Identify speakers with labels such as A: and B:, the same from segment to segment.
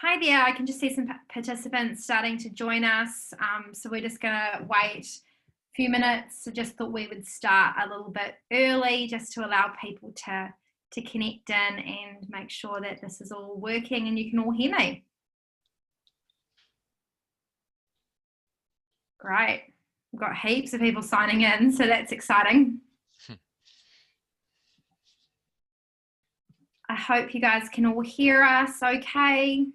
A: Hi there, I can just see some participants starting to join us. So we're just gonna wait a few minutes. So just thought we would start a little bit early just to allow people to connect in and make sure that this is all working and you can all hear me. Great, we've got heaps of people signing in, so that's exciting. I hope you guys can all hear us okay.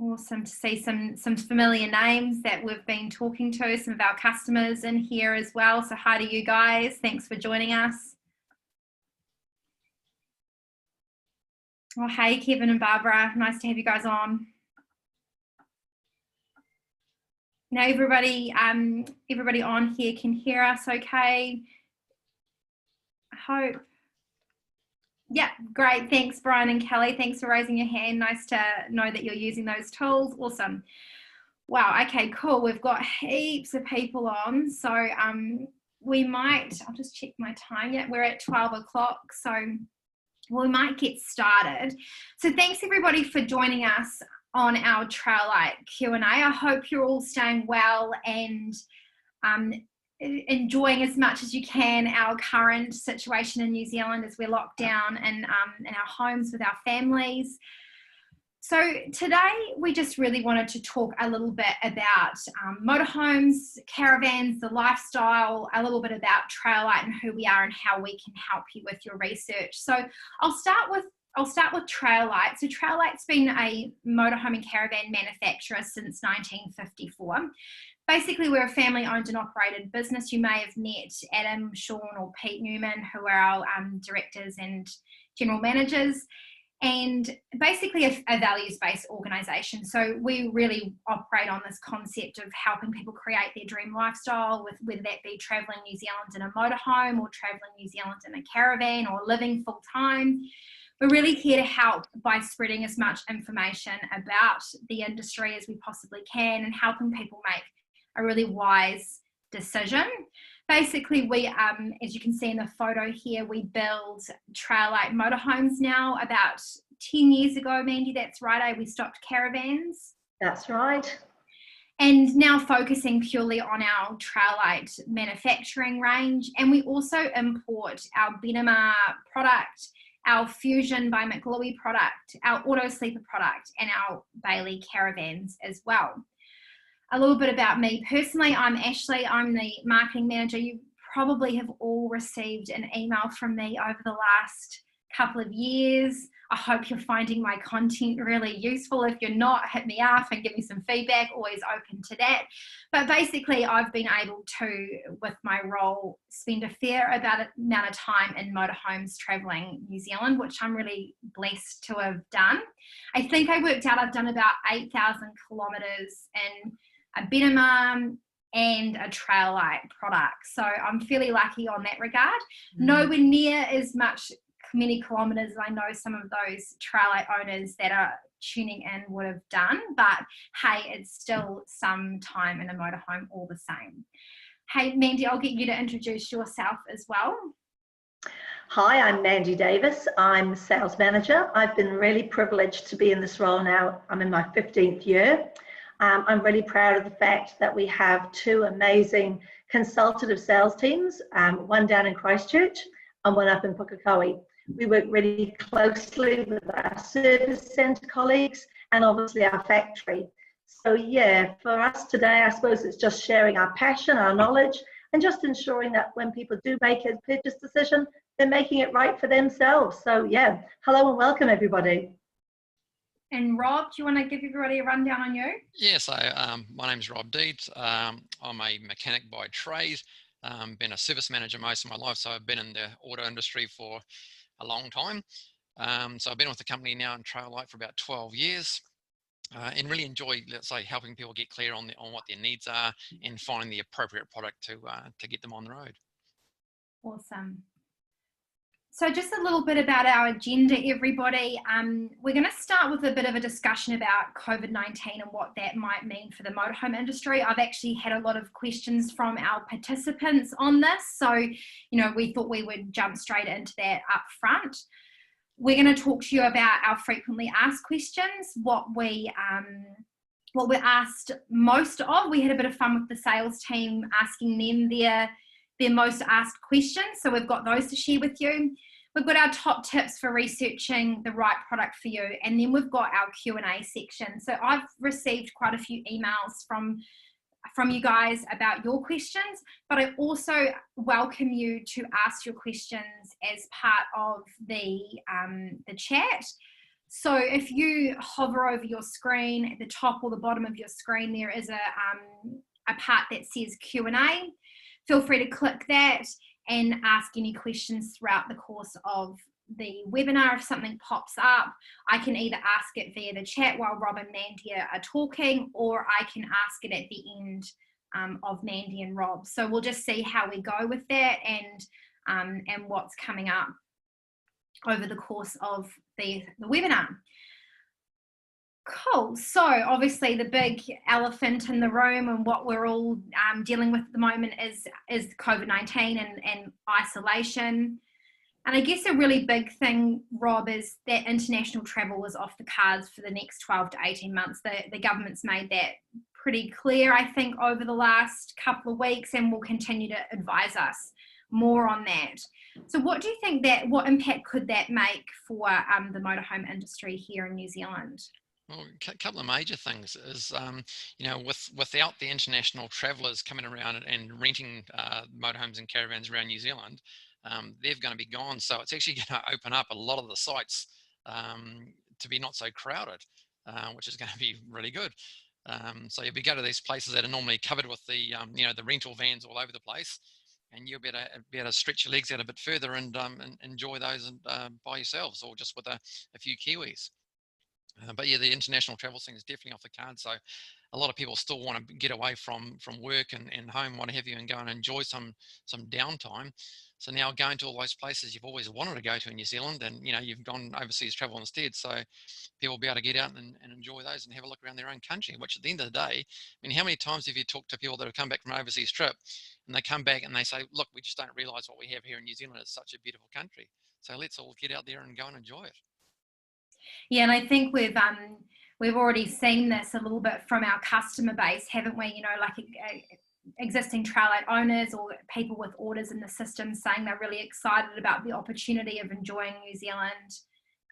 A: Awesome to see some familiar names that we've been talking to, some of our customers in here as well. So hi to you guys, thanks for joining us. Oh, hey, Kevin and Barbara, nice to have you guys on. Now everybody on here can hear us okay, I hope. Yeah, great. Thanks, Brian and Kelly. Thanks for raising your hand. Nice to know that you're using those tools. Awesome. Wow, okay, cool. We've got heaps of people on. So we might, I'll just check my time. Yeah, we're at 12 o'clock. So we might get started. So thanks everybody for joining us on our TrailLite Q&A. I hope you're all staying well and enjoying as much as you can our current situation in New Zealand as we're locked down in our homes with our families. So today we just really wanted to talk a little bit about motorhomes, caravans, the lifestyle, a little bit about TrailLite and who we are and how we can help you with your research. So I'll start with TrailLite. So TrailLite's been a motorhome and caravan manufacturer since 1954. Basically, we're a family-owned and operated business. You may have met Adam, Sean, or Pete Newman, who are our directors and general managers, and basically a values-based organisation. So we really operate on this concept of helping people create their dream lifestyle, with whether that be travelling New Zealand in a motorhome or travelling New Zealand in a caravan or living full-time. We're really here to help by spreading as much information about the industry as we possibly can and helping people make a really wise decision. Basically, we, as you can see in the photo here, we build TrailLite motorhomes now. About 10 years ago, Mandy, that's right, we stopped caravans.
B: That's right.
A: And now focusing purely on our TrailLite manufacturing range. And we also import our Benema product, our Fusion by McLouie product, our Auto Sleeper product, and our Bailey caravans as well. A little bit about me personally, I'm Ashley, I'm the marketing manager. You probably have all received an email from me over the last couple of years. I hope you're finding my content really useful. If you're not, hit me up and give me some feedback, always open to that. But basically, I've been able to, with my role, spend a fair amount of time in motorhomes travelling New Zealand, which I'm really blessed to have done. I think I worked out I've done about 8,000 kilometres in a Benema and a TrailLite product. So I'm fairly lucky on that regard. Nowhere near as many kilometres as I know some of those TrailLite owners that are tuning in would have done, but hey, it's still some time in a motorhome all the same. Hey, Mandy, I'll get you to introduce yourself as well.
B: Hi, I'm Mandy Davis. I'm the sales manager. I've been really privileged to be in this role now. I'm in my 15th year. I'm really proud of the fact that we have two amazing consultative sales teams, one down in Christchurch and one up in Pukekohe. We work really closely with our service centre colleagues and obviously our factory. So yeah, for us today, I suppose it's just sharing our passion, our knowledge, and just ensuring that when people do make a purchase decision, they're making it right for themselves. So yeah, hello and welcome everybody.
A: And Rob, do you want to give everybody a rundown on you?
C: Yes, my name is Rob Deeds. I'm a mechanic by trade. Been a service manager most of my life, so I've been in the auto industry for a long time. So I've been with the company now in TrailLite for about 12 years and really enjoy, let's say, helping people get clear on what their needs are and finding the appropriate product to get them on the road.
A: Awesome. So just a little bit about our agenda, everybody. We're going to start with a bit of a discussion about COVID-19 and what that might mean for the motorhome industry. I've actually had a lot of questions from our participants on this. So, we thought we would jump straight into that up front. We're going to talk to you about our frequently asked questions, what we're asked most of. We had a bit of fun with the sales team asking them their most asked questions. So we've got those to share with you. We've got our top tips for researching the right product for you. And then we've got our Q&A section. So I've received quite a few emails from you guys about your questions, but I also welcome you to ask your questions as part of the chat. So if you hover over your screen, at the top or the bottom of your screen, there is a part that says Q&A. Feel free to click that and ask any questions throughout the course of the webinar. If something pops up, I can either ask it via the chat while Rob and Mandy are talking, or I can ask it at the end of Mandy and Rob. So we'll just see how we go with that and what's coming up over the course of the webinar. Cool. So obviously the big elephant in the room and what we're all dealing with at the moment is COVID-19 and isolation. And I guess a really big thing, Rob, is that international travel was off the cards for the next 12 to 18 months. The government's made that pretty clear, I think, over the last couple of weeks, and will continue to advise us more on that. So what do you think what impact could that make for the motorhome industry here in New Zealand?
C: Well, a couple of major things is, without the international travellers coming around and renting motorhomes and caravans around New Zealand, they're going to be gone. So it's actually going to open up a lot of the sites to be not so crowded, which is going to be really good. So you'll go to these places that are normally covered with the rental vans all over the place, and you'll be able to stretch your legs out a bit further and enjoy those by yourselves, or just with a few Kiwis. But yeah, the international travel thing is definitely off the card. So a lot of people still want to get away from work and home, what have you, and go and enjoy some downtime. So now going to all those places you've always wanted to go to in New Zealand, and you've gone overseas travel instead. So people will be able to get out and enjoy those and have a look around their own country, which at the end of the day, I mean, how many times have you talked to people that have come back from an overseas trip and they come back and they say, look, we just don't realize what we have here in New Zealand is such a beautiful country. So let's all get out there and go and enjoy it.
A: Yeah, and I think we've already seen this a little bit from our customer base, haven't we? Like existing TrailLite owners or people with orders in the system saying they're really excited about the opportunity of enjoying New Zealand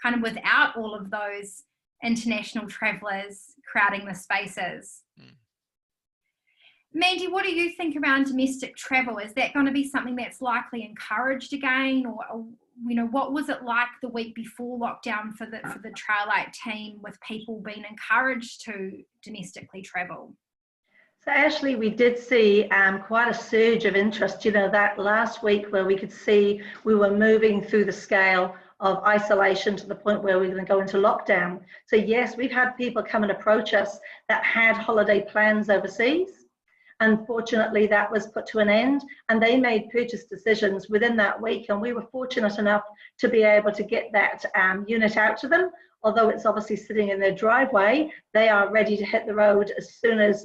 A: kind of without all of those international travellers crowding the spaces. Mandy, what do you think around domestic travel? Is that going to be something that's likely encouraged again, or what was it like the week before lockdown for the TrailLite team, with people being encouraged to domestically travel?
B: So Ashley, we did see quite a surge of interest, that last week where we could see we were moving through the scale of isolation to the point where we're going to go into lockdown. So yes, we've had people come and approach us that had holiday plans overseas. Unfortunately, that was put to an end, and they made purchase decisions within that week, and we were fortunate enough to be able to get that unit out to them. Although it's obviously sitting in their driveway, they are ready to hit the road as soon as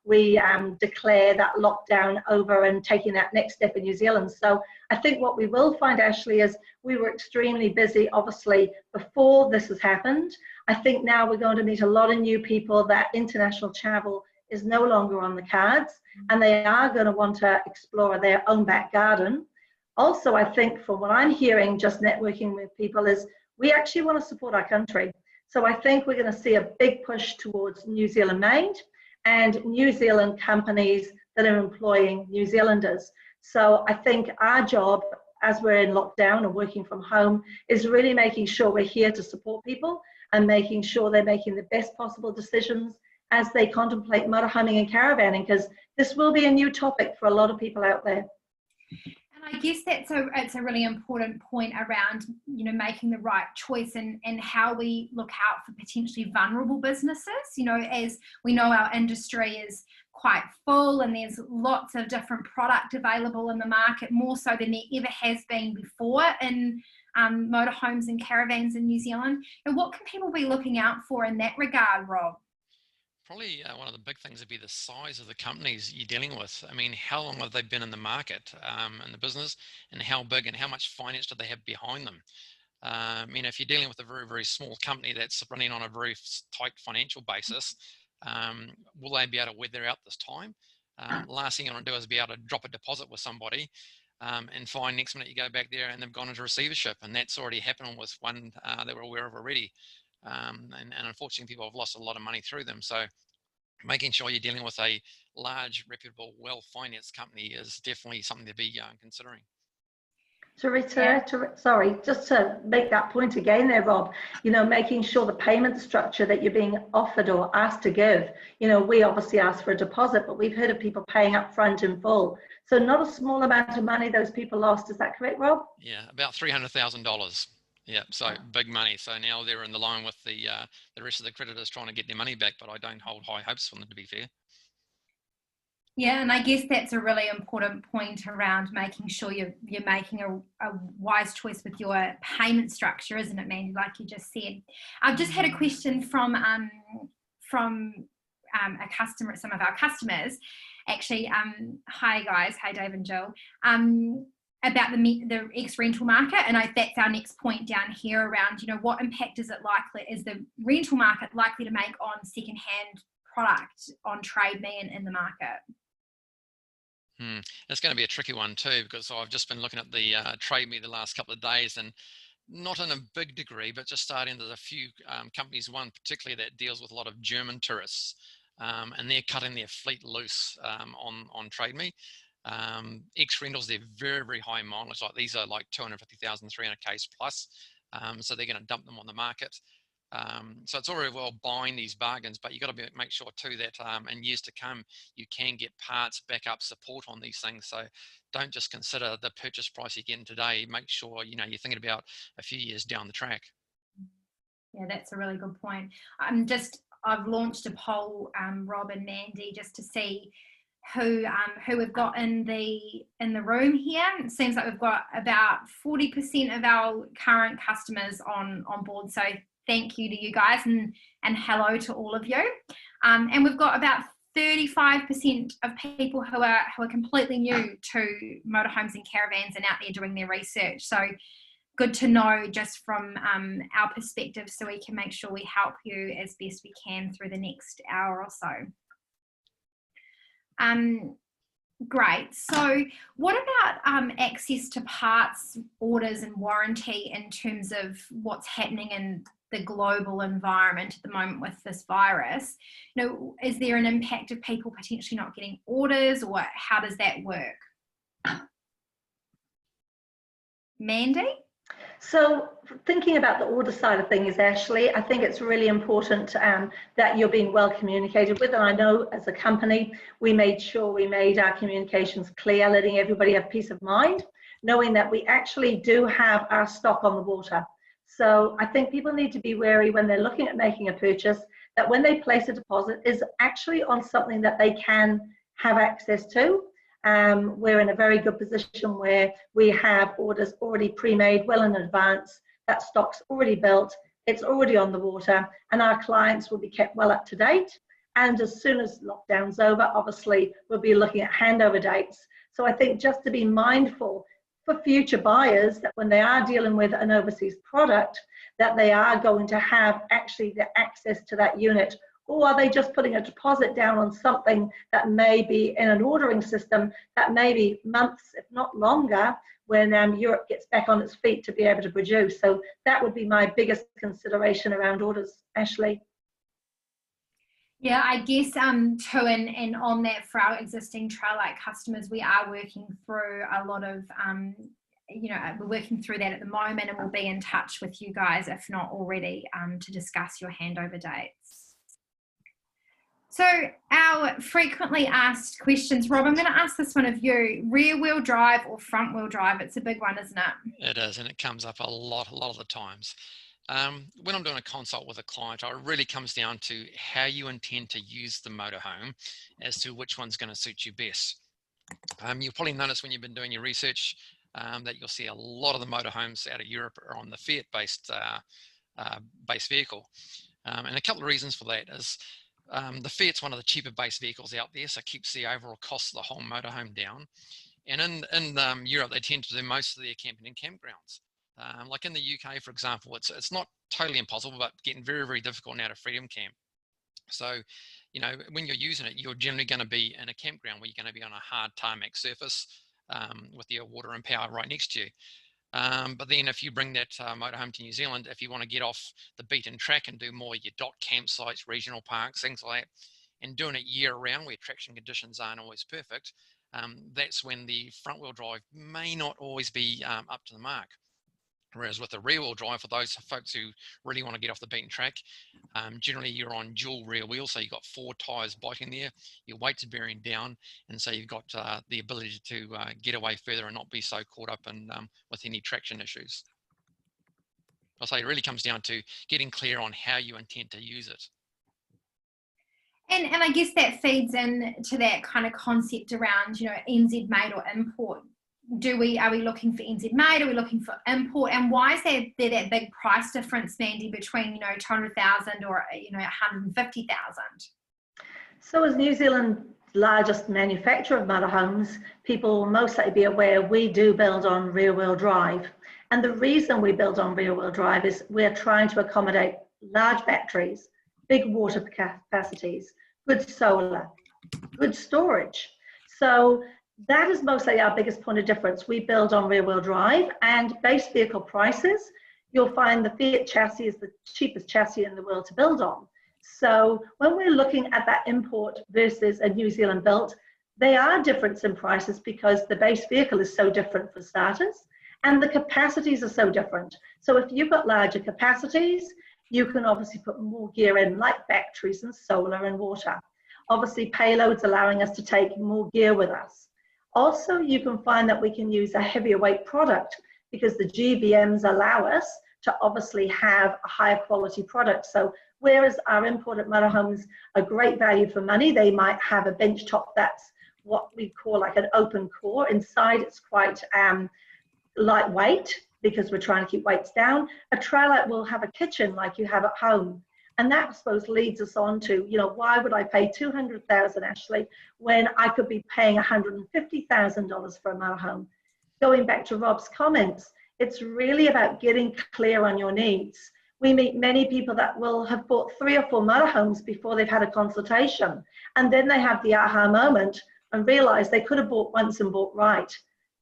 B: we declare that lockdown over and taking that next step in New Zealand. So I think what we will find, Ashley, is we were extremely busy, obviously, before this has happened. I think now we're going to meet a lot of new people. That international travel is no longer on the cards, and they are going to want to explore their own back garden. Also, I think from what I'm hearing, just networking with people, is we actually want to support our country. So I think we're going to see a big push towards New Zealand made and New Zealand companies that are employing New Zealanders. So I think our job, as we're in lockdown and working from home, is really making sure we're here to support people and making sure they're making the best possible decisions as they contemplate motorhoming and caravanning, because this will be a new topic for a lot of people out there.
A: And I guess it's a really important point around making the right choice and how we look out for potentially vulnerable businesses. As we know, our industry is quite full and there's lots of different product available in the market, more so than there ever has been before in motorhomes and caravans in New Zealand. And what can people be looking out for in that regard, Rob?
C: Probably one of the big things would be the size of the companies you're dealing with. I mean, how long have they been in the market, in the business, and how big and how much finance do they have behind them? If you're dealing with a very, very small company that's running on a very tight financial basis, will they be able to weather out this time? Last thing you want to do is be able to drop a deposit with somebody and find next minute you go back there and they've gone into receivership, and that's already happened with one that we're aware of already. And unfortunately, people have lost a lot of money through them. So making sure you're dealing with a large, reputable, well-financed company is definitely something to be considering.
B: Sorry, just to make that point again there, Rob, making sure the payment structure that you're being offered or asked to give, we obviously ask for a deposit, but we've heard of people paying up front in full. So not a small amount of money those people lost. Is that correct, Rob?
C: Yeah, about $300,000. Yeah, so big money. So now they're in the line with the rest of the creditors trying to get their money back, but I don't hold high hopes for them, to be fair.
A: Yeah, and I guess that's a really important point around making sure you're making a wise choice with your payment structure, isn't it, Mandy? Like you just said. I've just had a question from a customer, some of our customers, actually. Hi guys, hi Dave and Jill. About the ex-rental market, and that's our next point down here around, what impact is the rental market likely to make on second-hand product on Trade Me and in the market?
C: It's going to be a tricky one too, because I've just been looking at the Trade Me the last couple of days, and not in a big degree, but just starting, there's a few companies, one particularly that deals with a lot of German tourists, and they're cutting their fleet loose on Trade Me. Ex-rentals, they're very, very high mileage. Like these are like 250,000, 300 Ks plus. So they're going to dump them on the market. So it's all very well buying these bargains, but you've got to make sure too that in years to come, you can get parts, backup, support on these things. So don't just consider the purchase price you're getting today. Make sure, you're thinking about a few years down the track.
A: Yeah, that's a really good point. I've launched a poll, Rob and Mandy, just to see who we've got in the room here. It seems like we've got about 40% of our current customers on board. So thank you to you guys, and hello to all of you. And we've got about 35% of people who are completely new to motorhomes and caravans and out there doing their research. So good to know just from our perspective, so we can make sure we help you as best we can through the next hour or so. Great. So what about access to parts, orders and warranty in terms of what's happening in the global environment at the moment with this virus? Is there an impact of people potentially not getting orders, or how does that work? Mandy?
B: So thinking about the order side of things, Ashley, I think it's really important that you're being well communicated with. And I know as a company, we made sure we made our communications clear, letting everybody have peace of mind, knowing that we actually do have our stock on the water. So I think people need to be wary when they're looking at making a purchase, that when they place a deposit is actually on something that they can have access to. We're in a very good position where we have orders already pre-made well in advance. That stock's already built, it's already on the water, and our clients will be kept well up to date. And as soon as lockdown's over, obviously we'll be looking at handover dates. So I think just to be mindful for future buyers that when they are dealing with an overseas product, that they are going to have actually the access to that unit. Or are they just putting a deposit down on something that may be in an ordering system that may be months, if not longer, when Europe gets back on its feet to be able to produce? So that would be my biggest consideration around orders, Ashley.
A: Yeah, I guess too, and on that, for our existing TrailLite customers, we are working through a lot of, we're working through that at the moment, and we'll be in touch with you guys, if not already, to discuss your handover dates. So our frequently asked questions, Rob, I'm going to ask this one of you. Rear wheel drive or front wheel drive? It's a big one, isn't it?
C: It is, and it comes up a lot of the times. When I'm doing a consult with a client, it really comes down to how you intend to use the motorhome as to which one's going to suit you best. You'll probably notice when you've been doing your research that you'll see a lot of the motorhomes out of Europe are on the Fiat-based base vehicle. And a couple of reasons for that is the Fiat's one of the cheaper base vehicles out there, so it keeps the overall cost of the whole motorhome down. And in Europe, they tend to do most of their camping in campgrounds. Like in the UK, for example, it's not totally impossible, but getting very, very difficult now to freedom camp. So, you know, when you're using it, you're generally going to be in a campground where you're going to be on a hard tarmac surface with your water and power right next to you. But then if you bring that motorhome to New Zealand, if you want to get off the beaten track and do more your dot campsites, regional parks, things like that, and doing it year round where traction conditions aren't always perfect, that's when the front wheel drive may not always be up to the mark. Whereas with the rear wheel drive, for those folks who really want to get off the beaten track, generally you're on dual rear wheels, so you've got 4 tyres biting there, your weights are bearing down, and so you've got the ability to get away further and not be so caught up in with any traction issues. I'll say it really comes down to getting clear on how you intend to use it.
A: And I guess that feeds into that kind of concept around, you know, NZ made or import. Are we looking for NZ made? Are we looking for import? And why is there that big price difference, Mandy, between, you know, 200,000 or, you know, 150,000?
B: So as New Zealand's largest manufacturer of motorhomes, people will most likely be aware we do build on rear wheel drive. And the reason we build on rear wheel drive is we're trying to accommodate large batteries, big water capacities, good solar, good storage. So that is mostly our biggest point of difference. We build on rear wheel drive, and base vehicle prices, you'll find the Fiat chassis is the cheapest chassis in the world to build on. So when we're looking at that import versus a New Zealand built, they are different in prices because the base vehicle is so different for starters, and the capacities are so different. So if you've got larger capacities, you can obviously put more gear in, like batteries and solar and water. Obviously payloads allowing us to take more gear with us. Also, you can find that we can use a heavier weight product because the GBMs allow us to obviously have a higher quality product. So whereas our imported motorhomes are great value for money, they might have a bench top that's what we call like an open core. Inside it's quite lightweight because we're trying to keep weights down. A TrailLite will have a kitchen like you have at home. And that, I suppose, leads us on to, you know, why would I pay $200,000, Ashley, when I could be paying $150,000 for a motorhome? Going back to Rob's comments, it's really about getting clear on your needs. We meet many people that will have bought 3 or 4 motorhomes before they've had a consultation. And then they have the aha moment and realize they could have bought once and bought right.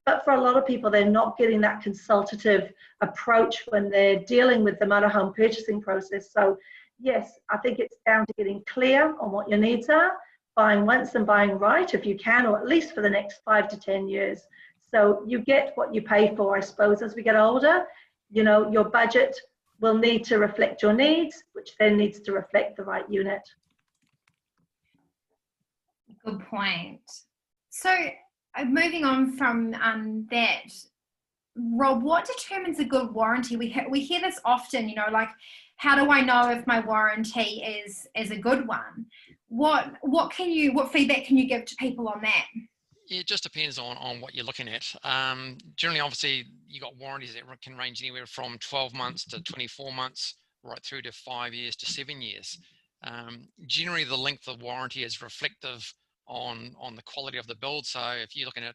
B: But for a lot of people, they're not getting that consultative approach when they're dealing with the motorhome purchasing process. So yes, I think it's down to getting clear on what your needs are, buying once and buying right if you can, or at least for the next 5 to 10 years. So you get what you pay for, I suppose, as we get older. You know, your budget will need to reflect your needs, which then needs to reflect the right unit.
A: Good point. So moving on from that, Rob, what determines a good warranty? We hear this often, you know, like, how do I know if my warranty is a good one? What feedback can you give to people on that?
C: It just depends on what you're looking at. Generally, obviously, you got warranties that can range anywhere from 12 months to 24 months, right through to 5 years to 7 years. Generally, the length of warranty is reflective on the quality of the build. So if you're looking at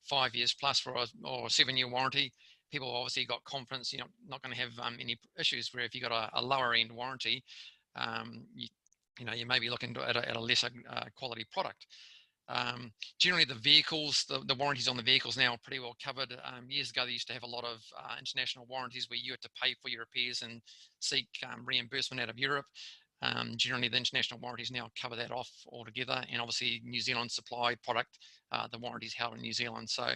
C: 5 years plus for or 7-year warranty, people obviously got confidence you're not going to have any issues. Where if you got a lower end warranty, you may be looking at a lesser quality product. Generally, the vehicles, the warranties on the vehicles now are pretty well covered. Years ago, they used to have a lot of international warranties where you had to pay for your repairs and seek reimbursement out of Europe. Generally, the international warranties now cover that off altogether, and obviously New Zealand supplied product, the warranties held in New Zealand. So,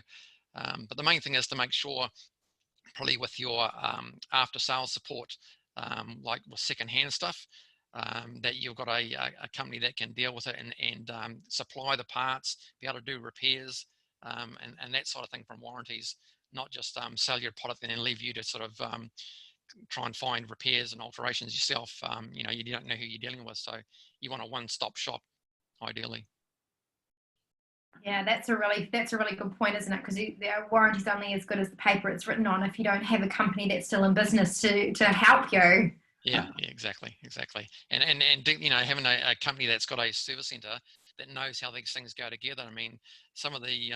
C: but the main thing is to make sure, probably with your after sales support, like with second-hand stuff, that you've got a company that can deal with it and supply the parts, be able to do repairs, and that sort of thing from warranties, not just sell your product and then leave you to sort of try and find repairs and alterations yourself. You don't know who you're dealing with, so you want a one-stop shop, ideally.
A: Yeah, that's a really good point, isn't it? Because the warranty's only as good as the paper it's written on if you don't have a company that's still in business to help you.
C: Yeah, exactly. And having a company that's got a service centre that knows how these things go together. I mean, some of the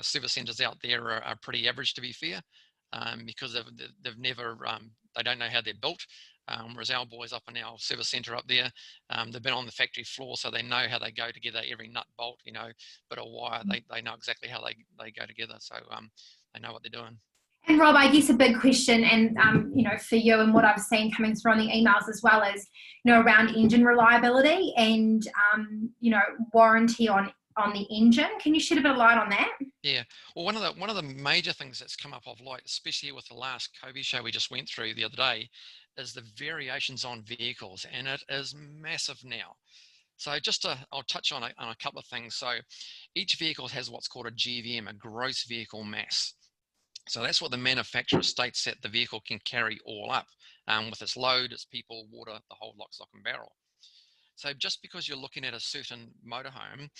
C: service centres out there are pretty average, to be fair. because they've never, they don't know how they're built. Whereas our boys up in our service centre up there, they've been on the factory floor, so they know how they go together, every nut, bolt, bit of wire, they know exactly how they go together, so they know what they're doing.
A: And Rob, I guess a big question, and for you and what I've seen coming through on the emails as well, is around engine reliability and warranty on the engine. Can you shed a bit of light on that?
C: Yeah, well, one of the major things that's come up of late, especially with the last COVID show we just went through the other day, is the variations on vehicles, and it is massive now. So I'll touch on a couple of things. So each vehicle has what's called a GVM, a gross vehicle mass. So that's what the manufacturer states that the vehicle can carry all up, with its load, its people, water, the whole lock, stock and barrel. So just because you're looking at a certain motorhome,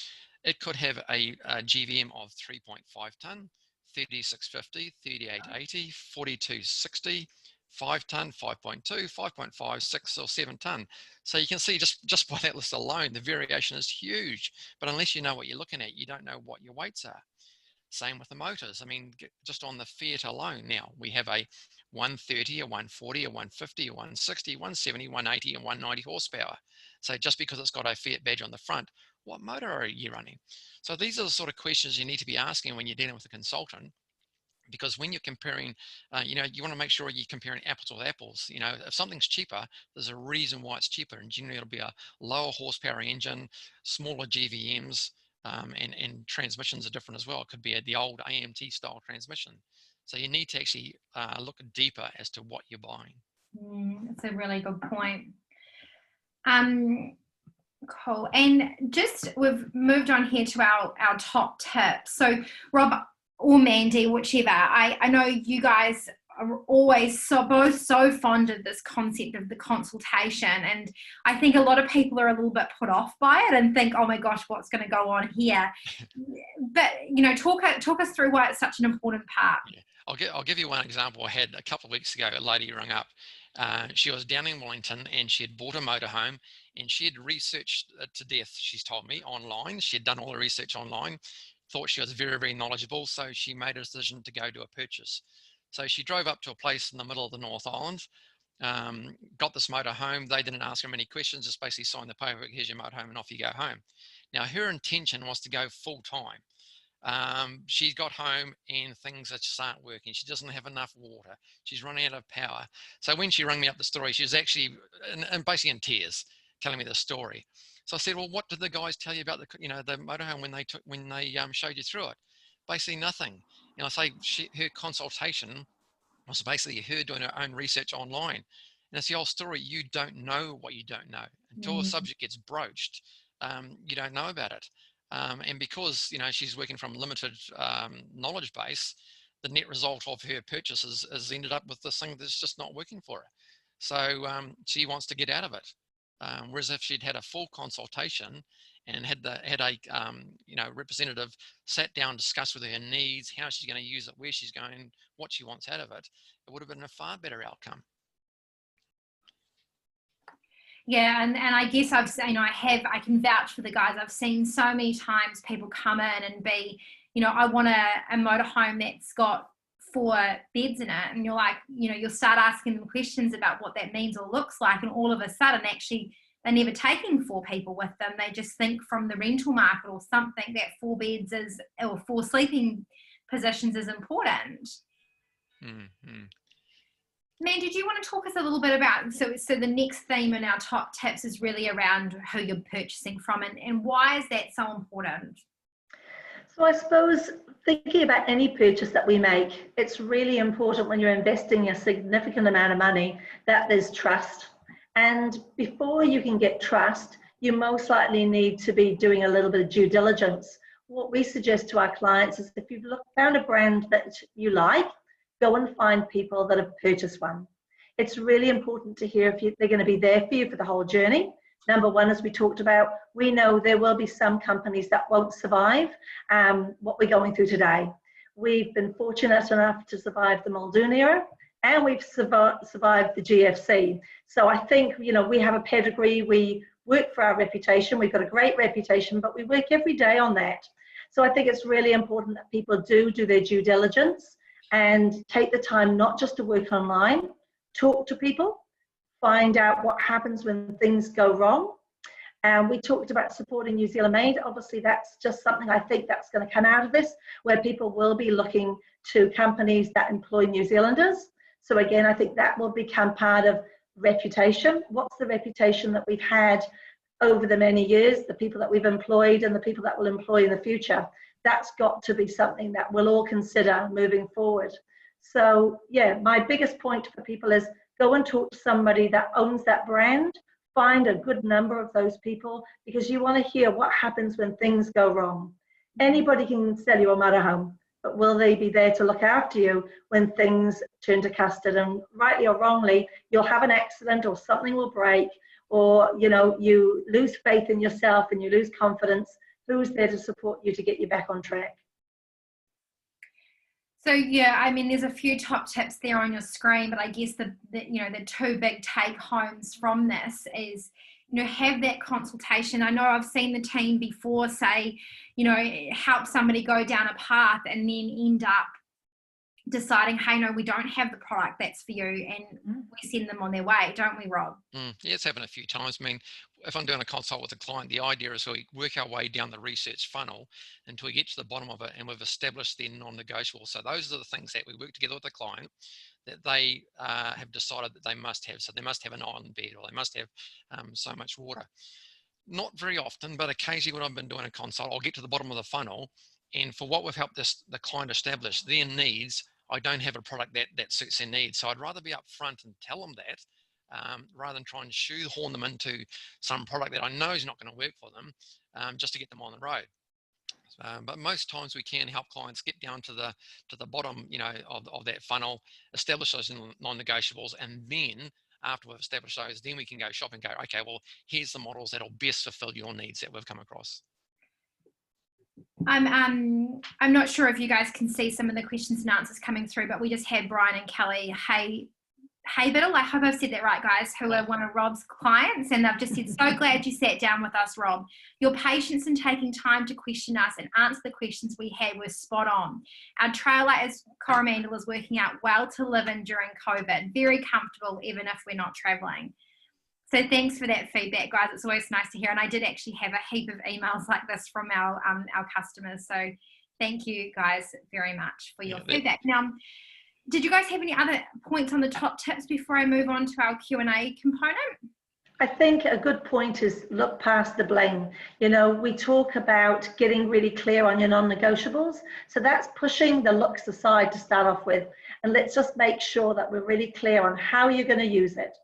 C: it could have a GVM of 3.5 tonne, 3650, 3880, 4260, 5 tonne, 5.2, 5.5, 6 or 7 tonne. So you can see just by that list alone, the variation is huge. But unless you know what you're looking at, you don't know what your weights are. Same with the motors. I mean, just on the Fiat alone now, we have a 130, a 140, a 150, a 160, 170, 180 and 190 horsepower. So just because it's got a Fiat badge on the front, what motor are you running? So these are the sort of questions you need to be asking when you're dealing with a consultant, because when you're comparing, you want to make sure you're comparing apples with apples. If something's cheaper, there's a reason why it's cheaper, and generally it'll be a lower horsepower engine, smaller GVMs, and transmissions are different as well. It could be the old AMT style transmission. So you need to actually look deeper as to what you're buying.
A: That's a really good point. Cool. And we've moved on here to our top tips. So Rob or Mandy, whichever, I know you guys are always both so fond of this concept of the consultation, and I think a lot of people are a little bit put off by it and think, oh my gosh, what's going to go on here? But talk us through why it's such an important part.
C: Yeah. I'll give you one example. I had a couple of weeks ago, a lady rang up. She was down in Wellington and she had bought a motorhome, and she had researched it to death, she's told me, online. She had done all the research online, thought she was very, very knowledgeable, so she made a decision to go do a purchase. So she drove up to a place in the middle of the North Island, got this motorhome. They didn't ask her many questions, just basically signed the paperwork, here's your motorhome and off you go home. Now her intention was to go full time. She got home and things just aren't working. She doesn't have enough water. She's running out of power. So when she rang me up the story, she was actually basically in tears, telling me the story. So I said, well, what did the guys tell you about the motorhome when they showed you through it? Basically nothing. I say her consultation was basically her doing her own research online. And it's the old story. You don't know what you don't know until a subject gets broached. You don't know about it. And because, she's working from limited knowledge base, the net result of her purchases has ended up with this thing that's just not working for her. So she wants to get out of it. Whereas if she'd had a full consultation and had a representative sat down, discuss with her needs, how she's going to use it, where she's going, what she wants out of it, it would have been a far better outcome.
A: Yeah, and I guess I can vouch for the guys. I've seen so many times people come in and be, I want a motorhome that's got 4 beds in it, and you're like, you'll start asking them questions about what that means or looks like, and all of a sudden actually they're never taking 4 people with them. They just think from the rental market or something that 4 beds or 4 sleeping positions is important.
C: Mm-hmm.
A: Man, did you want to talk us a little bit about, so the next theme in our top tips is really around who you're purchasing from, and why is that so important?
B: So I suppose thinking about any purchase that we make, it's really important when you're investing a significant amount of money that there's trust. And before you can get trust, you most likely need to be doing a little bit of due diligence. What we suggest to our clients is if you've found a brand that you like, go and find people that have purchased one. It's really important to hear if they're going to be there for you for the whole journey. Number one, as we talked about, we know there will be some companies that won't survive what we're going through today. We've been fortunate enough to survive the Muldoon era, and we've survived the GFC. So I think, we have a pedigree, we work for our reputation, we've got a great reputation, but we work every day on that. So I think it's really important that people do their due diligence. and take the time not just to work online, talk to people, find out what happens when things go wrong. And we talked about supporting New Zealand made. Obviously, that's just something I think that's going to come out of this, where people will be looking to companies that employ New Zealanders. So again, I think that will become part of reputation. What's the reputation that we've had over the many years, the people that we've employed and the people that will employ in the future? That's got to be something that we'll all consider moving forward. So yeah, my biggest point for people is go and talk to somebody that owns that brand. Find a good number of those people, because you want to hear what happens when things go wrong. Anybody can sell you a motorhome, but will they be there to look after you when things turn to custard? And rightly or wrongly, you'll have an accident or something will break, or you lose faith in yourself and you lose confidence. Who's there to support you to get you back on track?
A: So yeah, I mean, there's a few top tips there on your screen, but I guess the two big take homes from this is, have that consultation. I know I've seen the team before say, help somebody go down a path and then end up deciding, hey, no, we don't have the product that's for you, and we send them on their way, don't we, Rob?
C: Yeah, it's happened a few times. I mean, if I'm doing a consult with a client, the idea is we work our way down the research funnel until we get to the bottom of it and we've established their non-negotiables. So those are the things that we work together with the client that they have decided that they must have. So they must have an island bed, or they must have so much water. Not very often, but occasionally when I've been doing a consult, I'll get to the bottom of the funnel, and for what we've helped the client establish, their needs, I don't have a product that suits their needs. So I'd rather be upfront and tell them that, rather than try and shoehorn them into some product that I know is not going to work for them, just to get them on the road. But most times we can help clients get down to the bottom, of that funnel, establish those non-negotiables, and then after we've established those, then we can go shop and go, okay, well, here's the models that'll best fulfill your needs that we've come across.
A: I'm not sure if you guys can see some of the questions and answers coming through, but we just had Brian and Kelly Haybiddle, I hope I've said that right, guys, who are one of Rob's clients, and they've just said, so glad you sat down with us, Rob. Your patience in taking time to question us and answer the questions we had was spot on. Our TrailLites Coromandel is working out well to live in during COVID, very comfortable even if we're not traveling. So thanks for that feedback, guys. It's always nice to hear. And I did actually have a heap of emails like this from our customers. So thank you guys very much for your feedback. Now, did you guys have any other points on the top tips before I move on to our Q&A component?
B: I think a good point is look past the blame. We talk about getting really clear on your non-negotiables. So that's pushing the looks aside to start off with. And let's just make sure that we're really clear on how you're going to use it,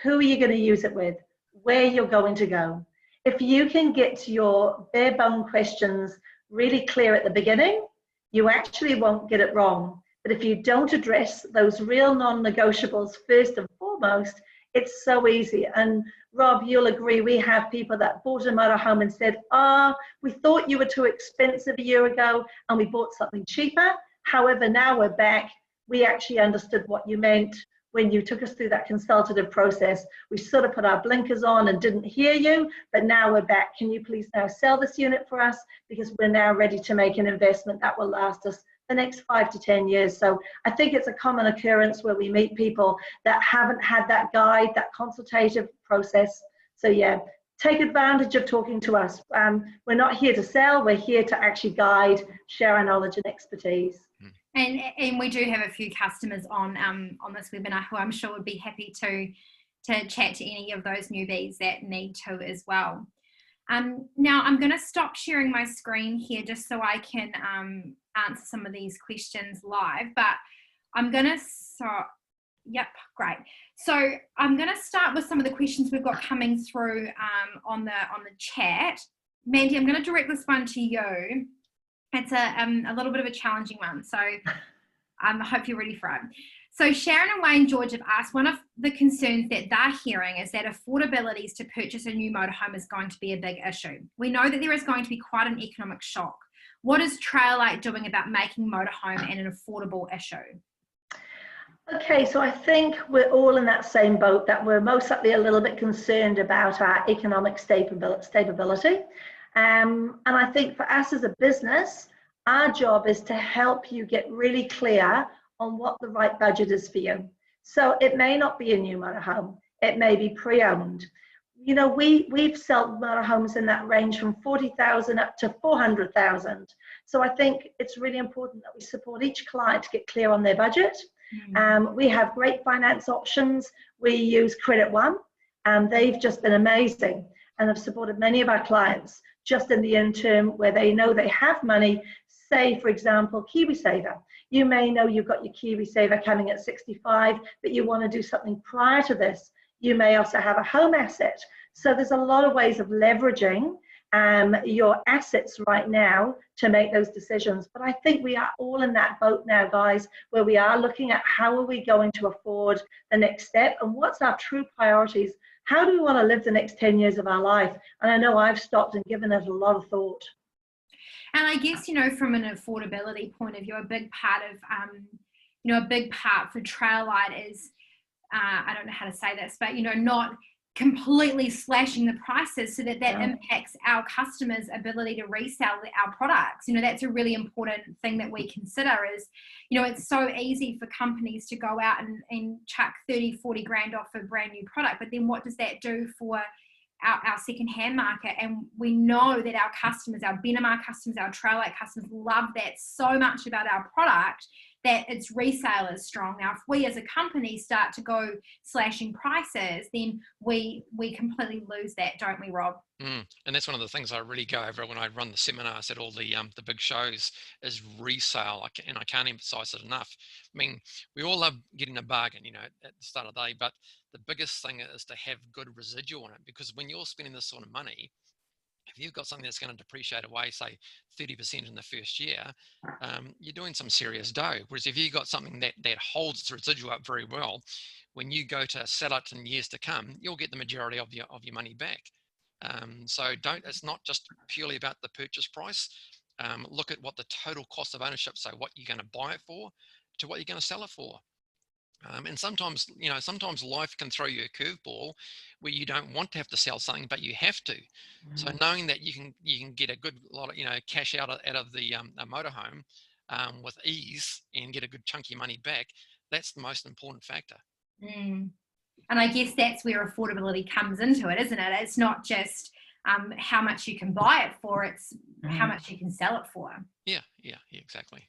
B: who are you going to use it with, where you're going to go. If you can get your bare bone questions really clear at the beginning, you actually won't get it wrong. But if you don't address those real non-negotiables first and foremost, it's so easy. And Rob, you'll agree, we have people that bought a motorhome and said, we thought you were too expensive a year ago and we bought something cheaper. However, now we're back. We actually understood what you meant when you took us through that consultative process. We sort of put our blinkers on and didn't hear you, but now we're back. Can you please now sell this unit for us? Because we're now ready to make an investment that will last us the next 5 to 10 years. So I think it's a common occurrence where we meet people that haven't had that guide, that consultative process. So yeah, take advantage of talking to us. We're not here to sell, we're here to actually guide, share our knowledge and expertise.
A: And we do have a few customers on this webinar who I'm sure would be happy to chat to any of those newbies that need to as well. Now I'm going to stop sharing my screen here just so I can answer some of these questions live, but I'm going to yep, great. So I'm going to start with some of the questions we've got coming through on the chat. Mandy, I'm going to direct this one to you. It's a little bit of a challenging one, so I hope you're ready for it. So Sharon and Wayne George have asked, one of the concerns that they're hearing is that affordability to purchase a new motorhome is going to be a big issue. We know that there is going to be quite an economic shock. What is TrailLite doing about making motorhome an affordable issue?
B: Okay, so I think we're all in that same boat, that we're most likely a little bit concerned about our economic stability. And I think for us as a business, our job is to help you get really clear on what the right budget is for you. So it may not be a new motorhome, it may be pre-owned. You know, we've sold motorhomes in that range from 40,000 up to 400,000. So I think it's really important that we support each client to get clear on their budget. We have great finance options. We use Credit One, and they've just been amazing and have supported many of our clients just in the interim where they know they have money. Say, for example, KiwiSaver. You may know you've got your KiwiSaver coming at 65, but you want to do something prior to this. You may also have a home asset. So there's a lot of ways of leveraging your assets right now to make those decisions. But I think we are all in that boat now, guys, where we are looking at how are we going to afford the next step and what's our true priorities. How do we want to live the next 10 years of our life? And I know I've stopped and given it a lot of thought.
A: And I guess, you know, from an affordability point of view, a big part of, a big part for TrailLite is, I don't know how to say this, but, you know, not completely slashing the prices so that impacts our customers' ability to resell our products. You know, that's a really important thing that we consider is, you know, it's so easy for companies to go out and chuck 30, 40 grand off a brand new product, but then what does that do for our second-hand market? And we know that our customers, our Benamar customers, our TrailLite customers love that so much about our product that its resale is strong. Now, if we as a company start to go slashing prices, then we completely lose that, don't we, Rob?
C: And that's one of the things I really go over when I run the seminars at all the big shows is resale. And I can't emphasize it enough. I mean, we all love getting a bargain, you know, at the start of the day, but the biggest thing is to have good residual on it, because when you're spending this sort of money, if you've got something that's going to depreciate away, say 30% in the first year, you're doing some serious dough. Whereas if you've got something that holds the residual up very well, when you go to sell it in years to come, you'll get the majority of your money back. So it's not just purely about the purchase price. Look at what the total cost of ownership, so what you're going to buy it for to what you're going to sell it for. And sometimes life can throw you a curveball where you don't want to have to sell something, but you have to. So knowing that you can get a good lot of, cash out of the a motorhome with ease and get a good chunky money back, that's the most important factor.
A: And I guess that's where affordability comes into it, isn't it? It's not just how much you can buy it for, it's how much you can sell it for.
C: Yeah, exactly.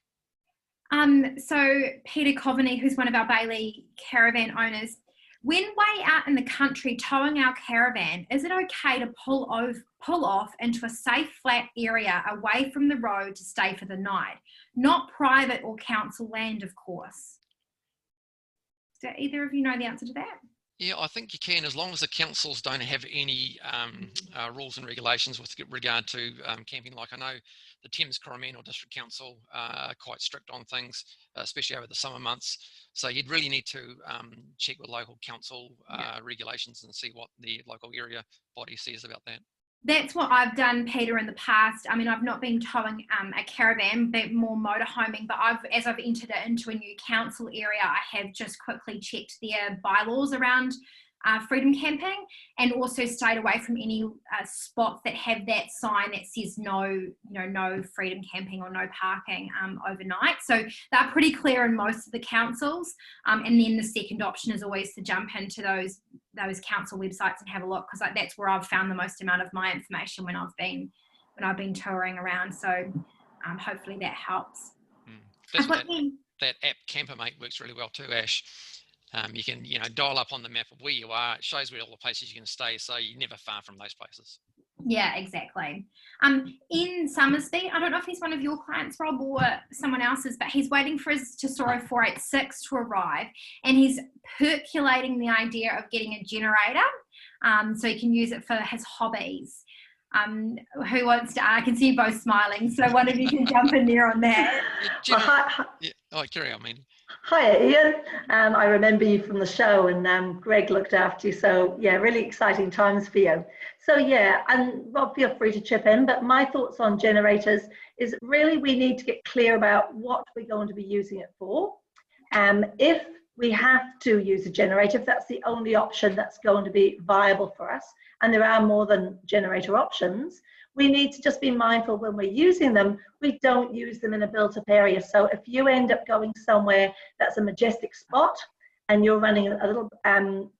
A: So Peter Coveney, who's one of our Bailey caravan owners, when way out in the country towing our caravan, is it okay to pull off into a safe flat area away from the road to stay for the night? Not private or council land, of course. Do either of you know the answer to that?
C: Yeah, I think you can, as long as the councils don't have any rules and regulations with regard to camping. Like I know the Thames Coromandel District Council are quite strict on things, especially over the summer months. So you'd really need to check with local council regulations and see what the local area body says about that.
A: That's what I've done, Peter, in the past. I mean, I've not been towing a caravan, but more motorhoming. But as I've entered it into a new council area, I have just quickly checked their bylaws around freedom camping, and also stayed away from any spots that have that sign that says no freedom camping or no parking overnight. So they're pretty clear in most of the councils. And then the second option is always to jump into those council websites and have a look, because that's where I've found the most amount of my information when I've been touring around. So hopefully that helps.
C: That app Campermate works really well too, Ash. You can dial up on the map of where you are. It shows where all the places you can stay, so you're never far from those places.
A: Yeah, exactly. In Summersby, I don't know if he's one of your clients, Rob, or someone else's, but he's waiting for his Tesoro 486 to arrive, and he's percolating the idea of getting a generator so he can use it for his hobbies. Who wants to? I can see you both smiling, so one of you can jump in there on that.
C: Carry on, Mandy.
B: Hi, Ian. I remember you from the show, and Greg looked after you. So yeah, really exciting times for you. So yeah, and Rob, feel free to chip in. But my thoughts on generators is really we need to get clear about what we're going to be using it for. If we have to use a generator if that's the only option that's going to be viable for us. And there are more than generator options. We need to just be mindful when we're using them, we don't use them in a built-up area. So if you end up going somewhere that's a majestic spot and you're running a little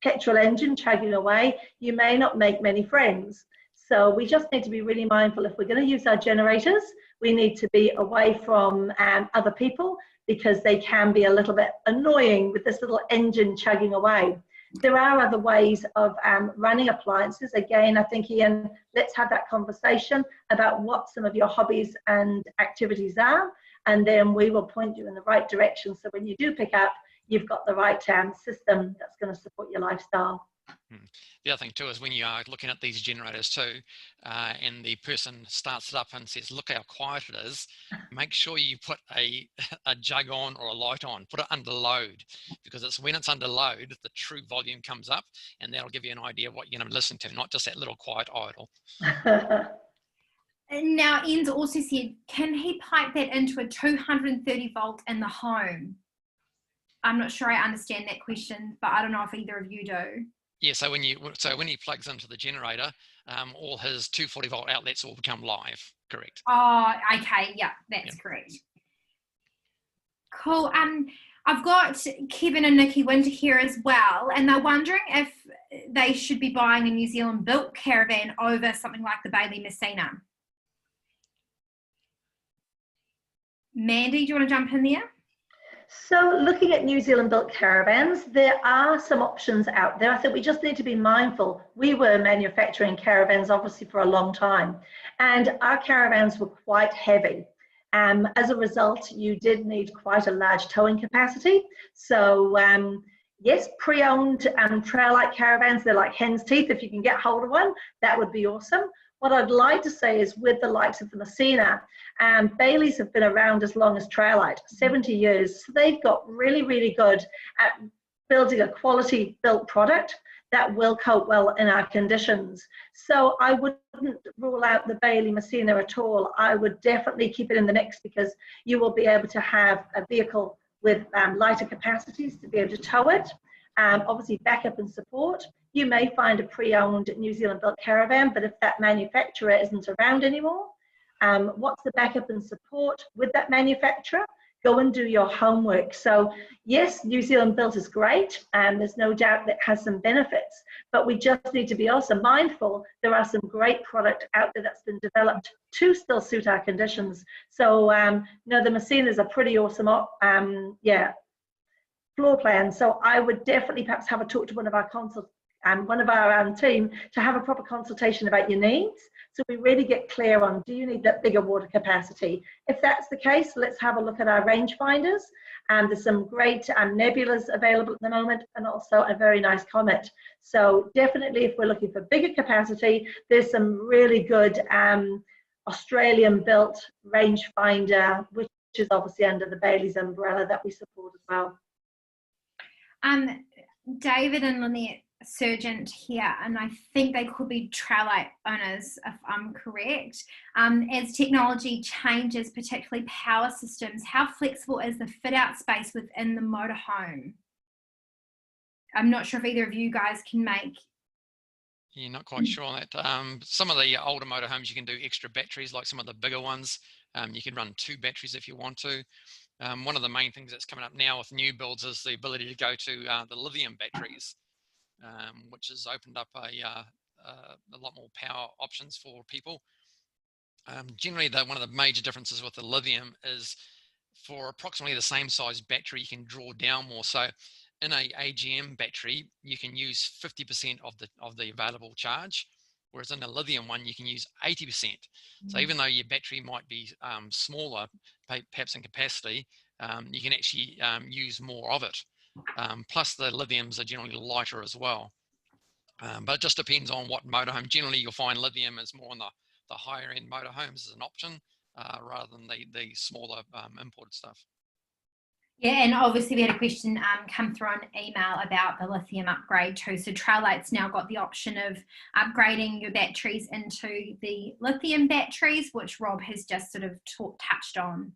B: petrol engine chugging away, you may not make many friends. So we just need to be really mindful. If we're going to use our generators, we need to be away from other people, because they can be a little bit annoying with this little engine chugging away. There are other ways of running appliances. Again, I think, Ian, let's have that conversation about what some of your hobbies and activities are, and then we will point you in the right direction. So when you do pick up, you've got the right system that's going to support your lifestyle.
C: The other thing too is when you are looking at these generators too, and the person starts it up and says, look how quiet it is, make sure you put a jug on or a light on, put it under load, because it's when it's under load, the true volume comes up, and that'll give you an idea of what you're going to listen to, not just that little quiet idle.
A: And now Ian's also said, can he pipe that into a 230 volt in the home? I'm not sure I understand that question, but I don't know if either of you do.
C: Yeah, so when he plugs into the generator, all his 240 volt outlets will become live, correct?
A: Oh, okay, yeah, that's correct. Cool. I've got Kevin and Nikki Winter here as well, and they're wondering if they should be buying a New Zealand built caravan over something like the Bailey Messina. Mandy, do you want to jump in there?
B: So looking at New Zealand built caravans, there are some options out there. I think we just need to be mindful. We were manufacturing caravans obviously for a long time, and our caravans were quite heavy. As a result, you did need quite a large towing capacity. So yes, pre-owned TrailLite caravans, they're like hen's teeth. If you can get hold of one, that would be awesome. What I'd like to say is with the likes of the Messina, Bailey's have been around as long as TrailLite, 70 years. So they've got really, really good at building a quality built product that will cope well in our conditions. So I wouldn't rule out the Bailey Messina at all. I would definitely keep it in the mix, because you will be able to have a vehicle with lighter capacities to be able to tow it. Obviously backup and support. You may find a pre-owned New Zealand built caravan, but if that manufacturer isn't around anymore, what's the backup and support with that manufacturer? Go and do your homework. So yes, New Zealand built is great, and there's no doubt that it has some benefits, but we just need to be also mindful there are some great product out there that's been developed to still suit our conditions. So the Messina is a pretty awesome floor plan. So I would definitely perhaps have a talk to one of our team to have a proper consultation about your needs, so we really get clear on, do you need that bigger water capacity? If that's the case, let's have a look at our range finders. There's some great nebulas available at the moment, and also a very nice Comet. So definitely, if we're looking for bigger capacity, there's some really good Australian built range finder, which is obviously under the Bailey's umbrella, that we support as well.
A: David and Lynette Surgent here, and I think they could be TrailLite owners if I'm correct. As technology changes, particularly power systems, how flexible is the fit out space within the motorhome? I'm not sure if either of you guys can make.
C: Yeah, not quite sure on that. Some of the older motorhomes, you can do extra batteries, like some of the bigger ones. You can run 2 batteries if you want to. One of the main things that's coming up now with new builds is the ability to go to the lithium batteries, which has opened up a lot more power options for people. Generally, one of the major differences with the lithium is for approximately the same size battery, you can draw down more. So in a AGM battery, you can use 50% of the available charge, whereas in a lithium one, you can use 80%. So even though your battery might be smaller, perhaps in capacity, you can actually use more of it. Plus the lithiums are generally lighter as well. But it just depends on what motorhome. Generally, you'll find lithium is more on the higher end motorhomes as an option, rather than the smaller imported stuff.
A: Yeah, and obviously we had a question come through on email about the lithium upgrade too. So TrailLite's now got the option of upgrading your batteries into the lithium batteries, which Rob has just sort of touched on.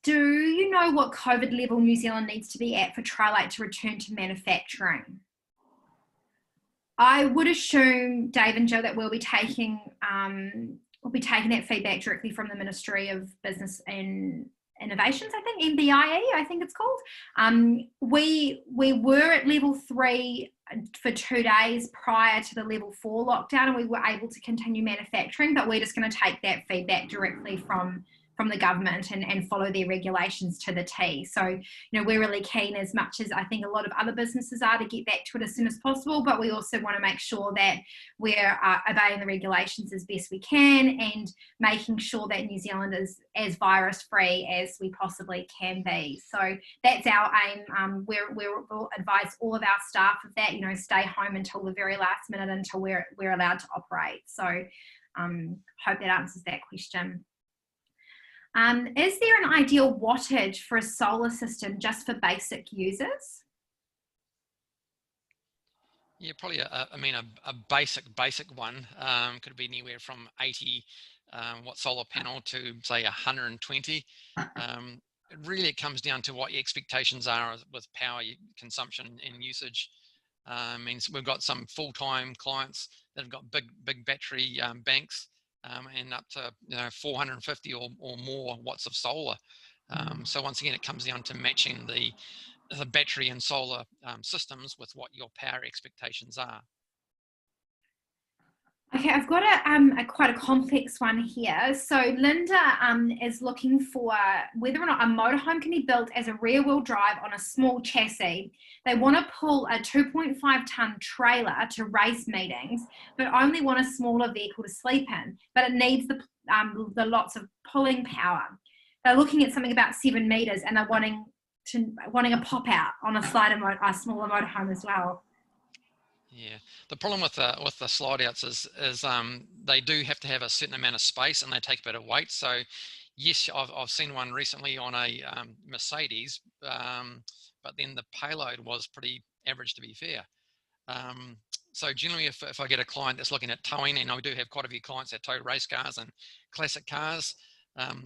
A: do you know what COVID level New Zealand needs to be at for TrailLite to return to manufacturing? I would assume, Dave and Jill, that we'll be taking that feedback directly from the Ministry of Business and Innovations, I think, MBIE, I think it's called. We were at level 3 for 2 days prior to the level 4 lockdown, and we were able to continue manufacturing, but we're just going to take that feedback directly from the government and follow their regulations to the T. So, we're really keen, as much as I think a lot of other businesses are, to get back to it as soon as possible, but we also want to make sure that we're obeying the regulations as best we can and making sure that New Zealand is as virus-free as we possibly can be. So that's our aim. We'll advise all of our staff of that, stay home until the very last minute until we're allowed to operate. So hope that answers that question. Is there an ideal wattage for a solar system just for basic users?
C: Yeah, probably a basic one could be anywhere from 80 watt solar panel to say 120. It comes down to what your expectations are with power consumption and usage. Means we've got some full-time clients that have got big battery banks. And up to 450 or more watts of solar. So once again, it comes down to matching the battery and solar systems with what your power expectations are.
A: Okay, I've got quite a complex one here. So Linda is looking for whether or not a motorhome can be built as a rear-wheel drive on a small chassis. They want to pull a 2.5-ton trailer to race meetings, but only want a smaller vehicle to sleep in. But it needs the lots of pulling power. They're looking at something about 7 meters, and they're wanting a pop out on a smaller motorhome as well.
C: Yeah, the problem with the slide outs is they do have to have a certain amount of space, and they take a bit of weight. So yes, I've seen one recently on a Mercedes, but then the payload was pretty average, to be fair. So generally, if I get a client that's looking at towing, and I do have quite a few clients that tow race cars and classic cars.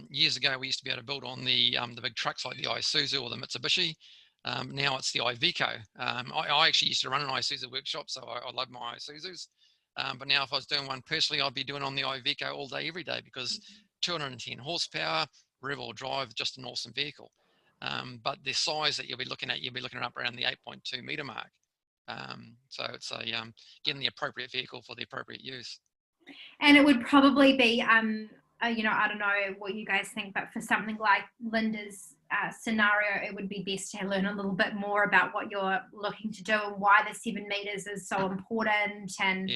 C: Years ago, we used to be able to build on the big trucks like the Isuzu or the Mitsubishi. Now it's the Iveco. I actually used to run an Isuzu workshop, so I love my Isuzus. But now if I was doing one personally, I'd be doing on the Iveco all day, every day, because 210 horsepower, rear-wheel drive, just an awesome vehicle. But the size that you'll be looking at up around the 8.2 meter mark. So it's getting the appropriate vehicle for the appropriate use.
A: And it would probably be, I don't know what you guys think, but for something like Linda's scenario, it would be best to learn a little bit more about what you're looking to do and why the 7 meters is so important. And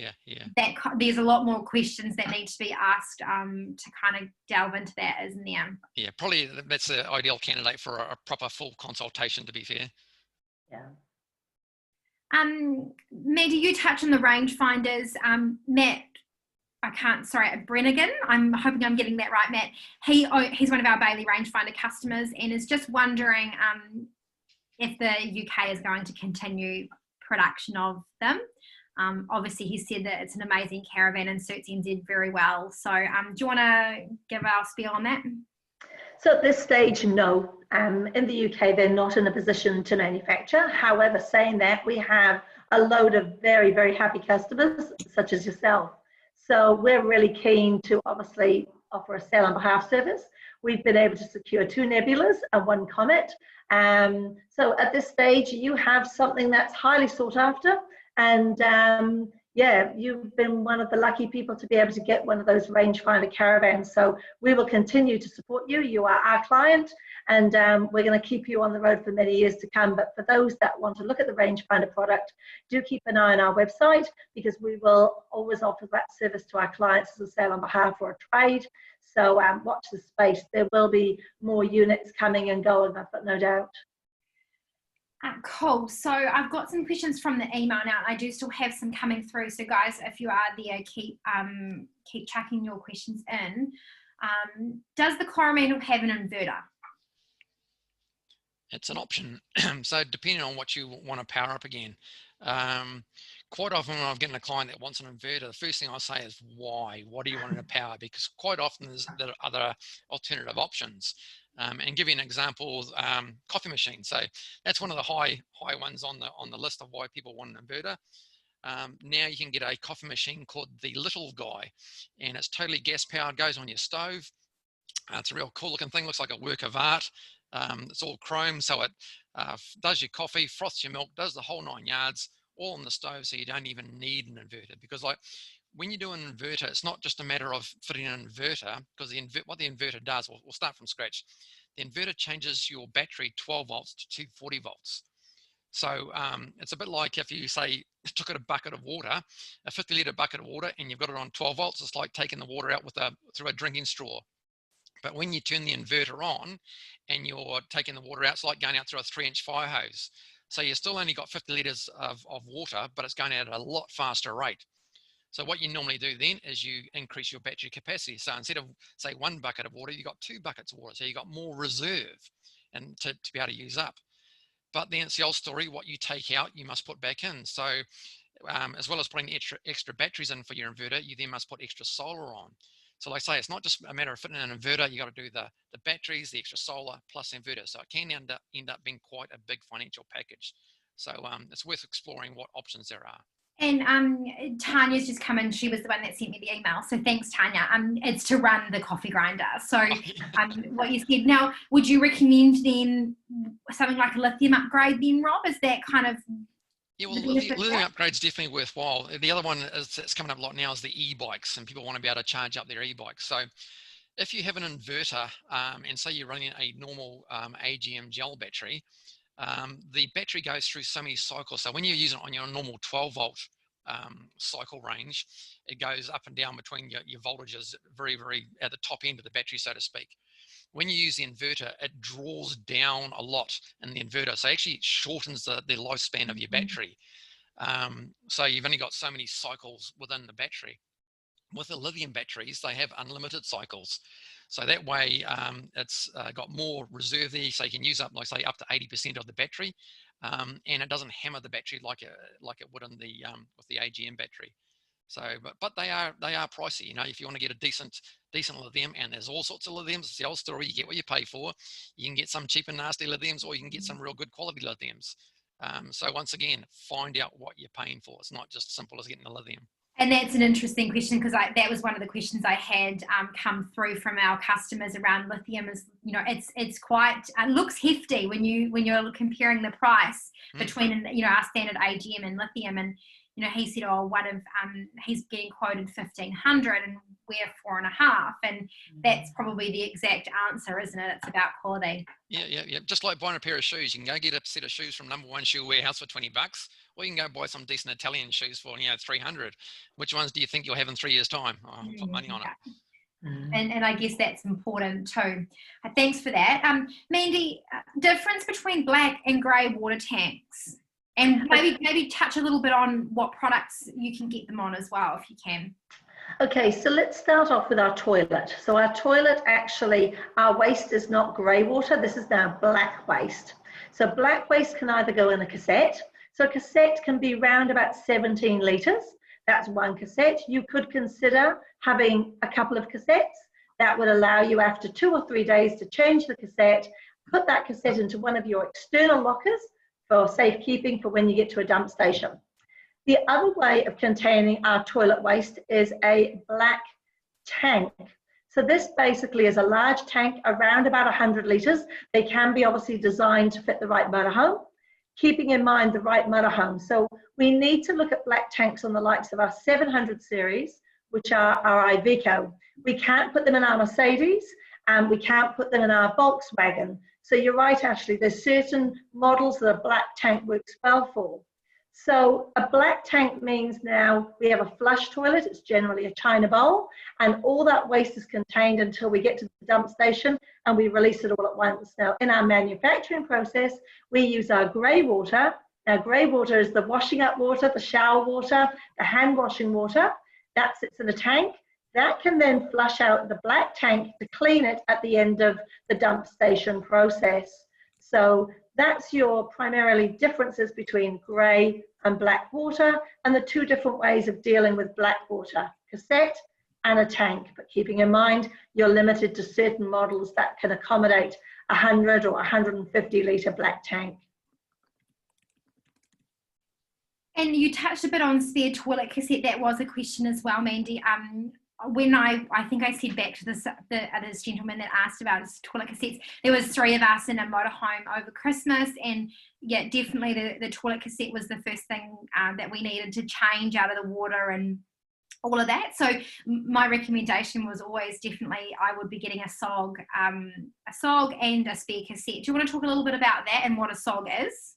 A: that there's a lot more questions that need to be asked to kind of delve into that, isn't there? Yeah,
C: probably that's the ideal candidate for a proper full consultation, to be fair.
B: Yeah.
A: Mandy, you touch on the rangefinders. Matt, Brennigan, I'm hoping I'm getting that right, Matt. He's one of our Bailey rangefinder customers and is just wondering if the UK is going to continue production of them. Obviously, he said that it's an amazing caravan and suits NZ very well. So do you want to give our spiel on that?
B: So at this stage, no. In the UK, they're not in a position to manufacture. However, saying that, we have a load of very, very happy customers, such as yourself. So we're really keen to obviously offer a sale on behalf service. We've been able to secure 2 nebulas and 1 comet. So at this stage, you have something that's highly sought after. And yeah, you've been one of the lucky people to be able to get one of those rangefinder caravans. So we will continue to support you. You are our client, and we're going to keep you on the road for many years to come. But for those that want to look at the rangefinder product, do keep an eye on our website, because we will always offer that service to our clients as a sale on behalf or a trade. So watch the space. There will be more units coming and going, I've got no doubt.
A: Cool. So I've got some questions from the email now. I do still have some coming through. So guys, if you are there, keep chucking your questions in. Does the Coromandel have an inverter?
C: It's an option. So depending on what you want to power up again. Quite often when I'm getting a client that wants an inverter, the first thing I say is why? What do you want to power? Because quite often there are other alternative options. And give you an example, coffee machine. So that's one of the high ones on the list of why people want an inverter. Now you can get a coffee machine called the Little Guy, and it's totally gas powered, goes on your stove. It's a real cool looking thing, looks like a work of art. It's all chrome, so it does your coffee, froths your milk, does the whole 9 yards, all on the stove, so you don't even need an inverter. Because like when you do an inverter, it's not just a matter of fitting an inverter, because what the inverter does, we'll start from scratch. The inverter changes your battery 12 volts to 240 volts. So it's a bit like if you say took a bucket of water, a 50-litre bucket of water, and you've got it on 12 volts. It's like taking the water out through a drinking straw. But when you turn the inverter on and you're taking the water out, it's like going out through a 3-inch fire hose. So you still only got 50 litres of water, but it's going out at a lot faster rate. So what you normally do then is you increase your battery capacity. So instead of say 1 bucket of water, you got 2 buckets of water. So you got more reserve and to be able to use up. But then it's the old story, what you take out, you must put back in. So as well as putting extra batteries in for your inverter, you then must put extra solar on. So like I say, it's not just a matter of fitting an inverter, you got to do the batteries, the extra solar plus inverter. So it can end up being quite a big financial package. So it's worth exploring what options there are.
A: And Tanya's just come in. She was the one that sent me the email. So thanks, Tanya. It's to run the coffee grinder. So what you said. Now, would you recommend then something like a lithium upgrade then, Rob? Is that kind of...
C: Yeah, well, lithium upgrade's definitely worthwhile. The other one that's coming up a lot now is the e-bikes, and people want to be able to charge up their e-bikes. So if you have an inverter and say you're running a normal AGM gel battery, the battery goes through so many cycles. So when you use it on your normal 12-volt cycle range, it goes up and down between your voltages very, very at the top end of the battery, so to speak. When you use the inverter, it draws down a lot in the inverter. So actually it shortens the lifespan of your battery. So you've only got so many cycles within the battery. With the lithium batteries, they have unlimited cycles. So that way it's got more reserve there. So you can use up, like say, up to 80% of the battery. And it doesn't hammer the battery like it would in with the AGM battery. So, but they are pricey. You know, if you want to get a decent lithium, and there's all sorts of lithiums. It's the old story. You get what you pay for. You can get some cheap and nasty lithiums, or you can get some real good quality lithiums. So once again, find out what you're paying for. It's not just as simple as getting the lithium.
A: And that's an interesting question, because that was one of the questions I had come through from our customers around lithium. Is, you know, it's quite looks hefty when you're comparing the price between our standard AGM and lithium. And you know, he said, he's getting quoted 1,500 and we're 4.5, and that's probably the exact answer, isn't it? It's about quality.
C: Yeah. Just like buying a pair of shoes, you can go get a set of shoes from number 1 shoe warehouse for $20, or you can go buy some decent Italian shoes for 300. Which ones do you think you'll have in 3 years' time? I'll put money on it.
A: And I guess that's important too. Thanks for that. Mandy, difference between black and grey water tanks. And maybe touch a little bit on what products you can get them on as well, if you can.
B: Okay, so let's start off with our toilet. So our toilet, actually, our waste is not grey water. This is now black waste. So black waste can either go in a cassette. So a cassette can be round about 17 litres. That's 1 cassette. You could consider having a couple of cassettes. That would allow you after 2 or 3 days to change the cassette, put that cassette into one of your external lockers for safekeeping for when you get to a dump station. The other way of containing our toilet waste is a black tank. So this basically is a large tank around about 100 litres. They can be obviously designed to fit the right motorhome, keeping in mind the right motorhome. So we need to look at black tanks on the likes of our 700 series, which are our Iveco. We can't put them in our Mercedes, and we can't put them in our Volkswagen. So you're right, Ashley, there's certain models that a black tank works well for. So a black tank means now we have a flush toilet. It's generally a china bowl, and all that waste is contained until we get to the dump station and we release it all at once. Now, in our manufacturing process, we use our grey water. Now, grey water is the washing up water, the shower water, the hand washing water. That sits in a tank. That can then flush out the black tank to clean it at the end of the dump station process. So that's your primarily differences between grey and black water, and the 2 different ways of dealing with black water, cassette and a tank. But keeping in mind, you're limited to certain models that can accommodate 100 or 150 litre black tank.
A: And you touched a bit on spare toilet cassette. That was a question as well, Mandy. When I think I said back to this gentleman that asked about his toilet cassettes, there was 3 of us in a motorhome over Christmas, and yeah, definitely the toilet cassette was the first thing that we needed to change out of the water and all of that. So my recommendation was always definitely I would be getting a SOG and a spare cassette. Do you want to talk a little bit about that and what a SOG is?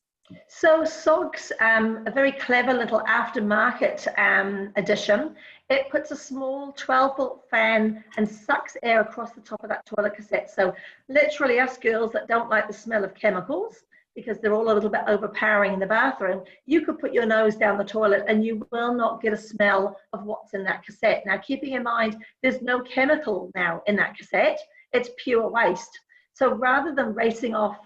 B: So SOG's a very clever little aftermarket addition. It puts a small 12-volt fan and sucks air across the top of that toilet cassette. So literally us girls that don't like the smell of chemicals, because they're all a little bit overpowering in the bathroom, you could put your nose down the toilet and you will not get a smell of what's in that cassette. Now, keeping in mind, there's no chemical now in that cassette. It's pure waste. So rather than racing off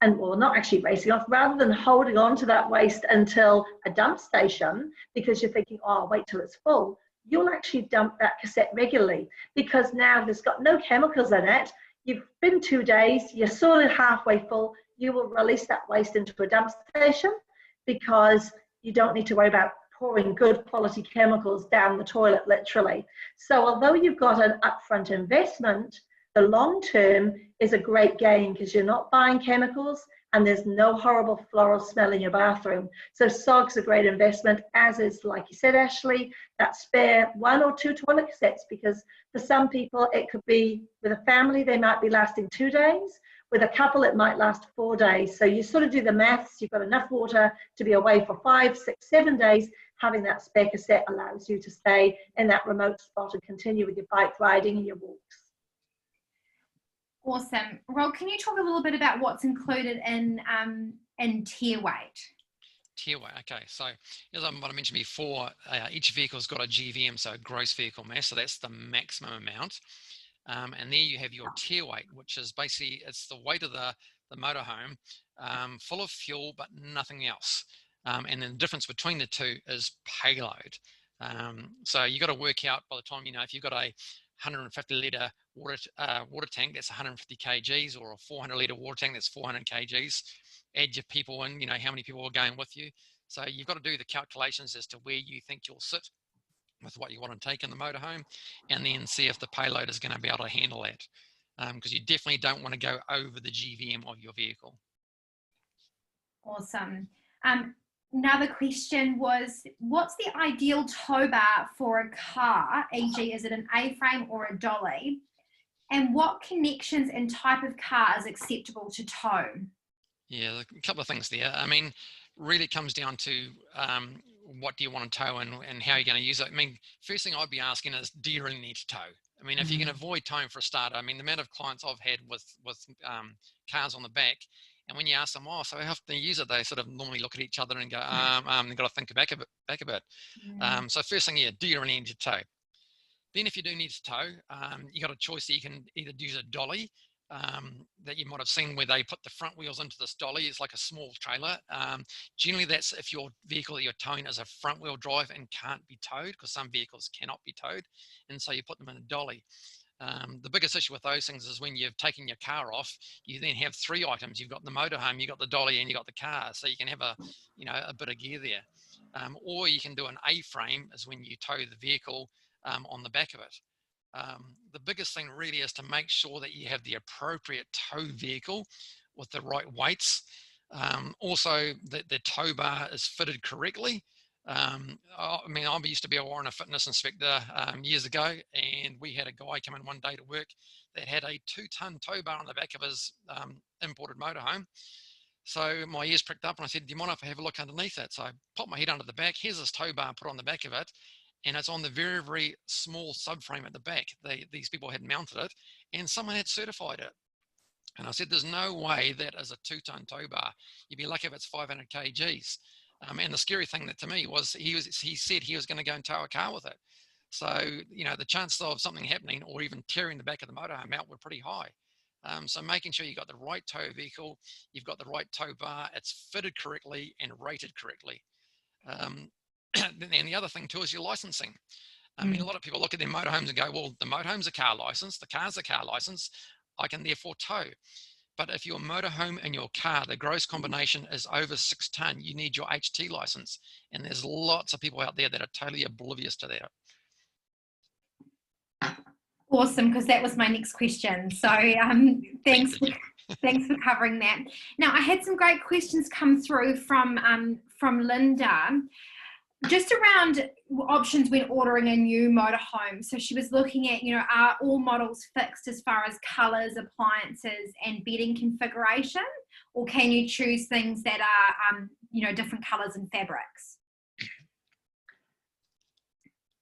B: not actually racing off, rather than holding on to that waste until a dump station because you're thinking, oh, I'll wait till it's full, you'll actually dump that cassette regularly, because now there's got no chemicals in it. You've been 2 days, you're sort of halfway full, you will release that waste into a dump station because you don't need to worry about pouring good quality chemicals down the toilet, literally. So although you've got an upfront investment, the long term is a great gain because you're not buying chemicals and there's no horrible floral smell in your bathroom. So SOG's a great investment, as is, like you said, Ashley, that spare 1 or 2 toilet cassettes, because for some people it could be, with a family, they might be lasting 2 days. With a couple, it might last 4 days. So you sort of do the maths, you've got enough water to be away for 5, 6, 7 days. Having that spare cassette allows you to stay in that remote spot and continue with your bike riding and your walks.
A: Awesome. Rob, can you talk a little bit about what's included in tier weight?
C: Tier weight, okay. So as I mentioned before, each vehicle's got a GVM, so gross vehicle mass, so that's the maximum amount. And there you have your tier weight, which is basically, it's the weight of the motorhome, full of fuel, but nothing else. And then the difference between the two is payload. So you got to work out by the time, if you've got a 150 litre water tank, that's 150 kgs, or a 400 litre water tank, that's 400 kgs. Add your people in, how many people are going with you. So you've got to do the calculations as to where you think you'll sit with what you want to take in the motorhome, and then see if the payload is going to be able to handle that. Because you definitely don't want to go over the GVM of your vehicle.
A: Awesome. Another question was, what's the ideal tow bar for a car, e.g. is it an A-frame or a dolly? And what connections and type of car is acceptable to tow? Yeah,
C: a couple of things there. Really it comes down to what do you want to tow and how you're going to use it. First thing I'd be asking is, do you really need to tow? If you can avoid towing for a starter, the amount of clients I've had with cars on the back, and when you ask them, oh, so how often do you use it? They sort of normally look at each other and go, they've got to think back a bit.
A: Yeah.
C: So first thing, do you really need to tow? Then if you do need to tow, you got a choice that you can either use a dolly, that you might have seen where they put the front wheels into this dolly. It's like a small trailer. Generally, that's if your vehicle that you're towing is a front wheel drive and can't be towed, because some vehicles cannot be towed, and so you put them in a dolly. The biggest issue with those things is when you've taken your car off, you then have 3 items. You've got the motorhome, you've got the dolly, and you've got the car. So you can have a bit of gear there. Or you can do an A-frame, is when you tow the vehicle on the back of it. The biggest thing really is to make sure that you have the appropriate tow vehicle with the right weights. Also, the tow bar is fitted correctly. I used to be a Warrant Fitness inspector years ago, and we had a guy come in one day to work that had a 2-ton tow bar on the back of his imported motorhome. So my ears pricked up and I said, do you mind if I have a look underneath it? So I popped my head under the back. Here's this tow bar put on the back of it, and it's on the very, very small subframe at the back. These people had mounted it, and someone had certified it. And I said, there's no way that is a 2-ton tow bar. You'd be lucky if it's 500 kgs. And the scary thing that to me was he said he was going to go and tow a car with it. So, the chances of something happening or even tearing the back of the motorhome out were pretty high. So making sure you've got the right tow vehicle, you've got the right tow bar, it's fitted correctly and rated correctly. And the other thing too is your licensing. I mean, a lot of people look at their motorhomes and go, well, the motorhome's a car license, the car's a car license, I can therefore tow. But if your motorhome and your car, the gross combination is over 6 ton, you need your HT license. And there's lots of people out there that are totally oblivious to that.
A: Awesome, because that was my next question. So thanks for covering that. Now, I had some great questions come through from Linda, just around options when ordering a new motorhome. So she was looking at, are all models fixed as far as colours, appliances and bedding configuration, or can you choose things that are, different colours and fabrics?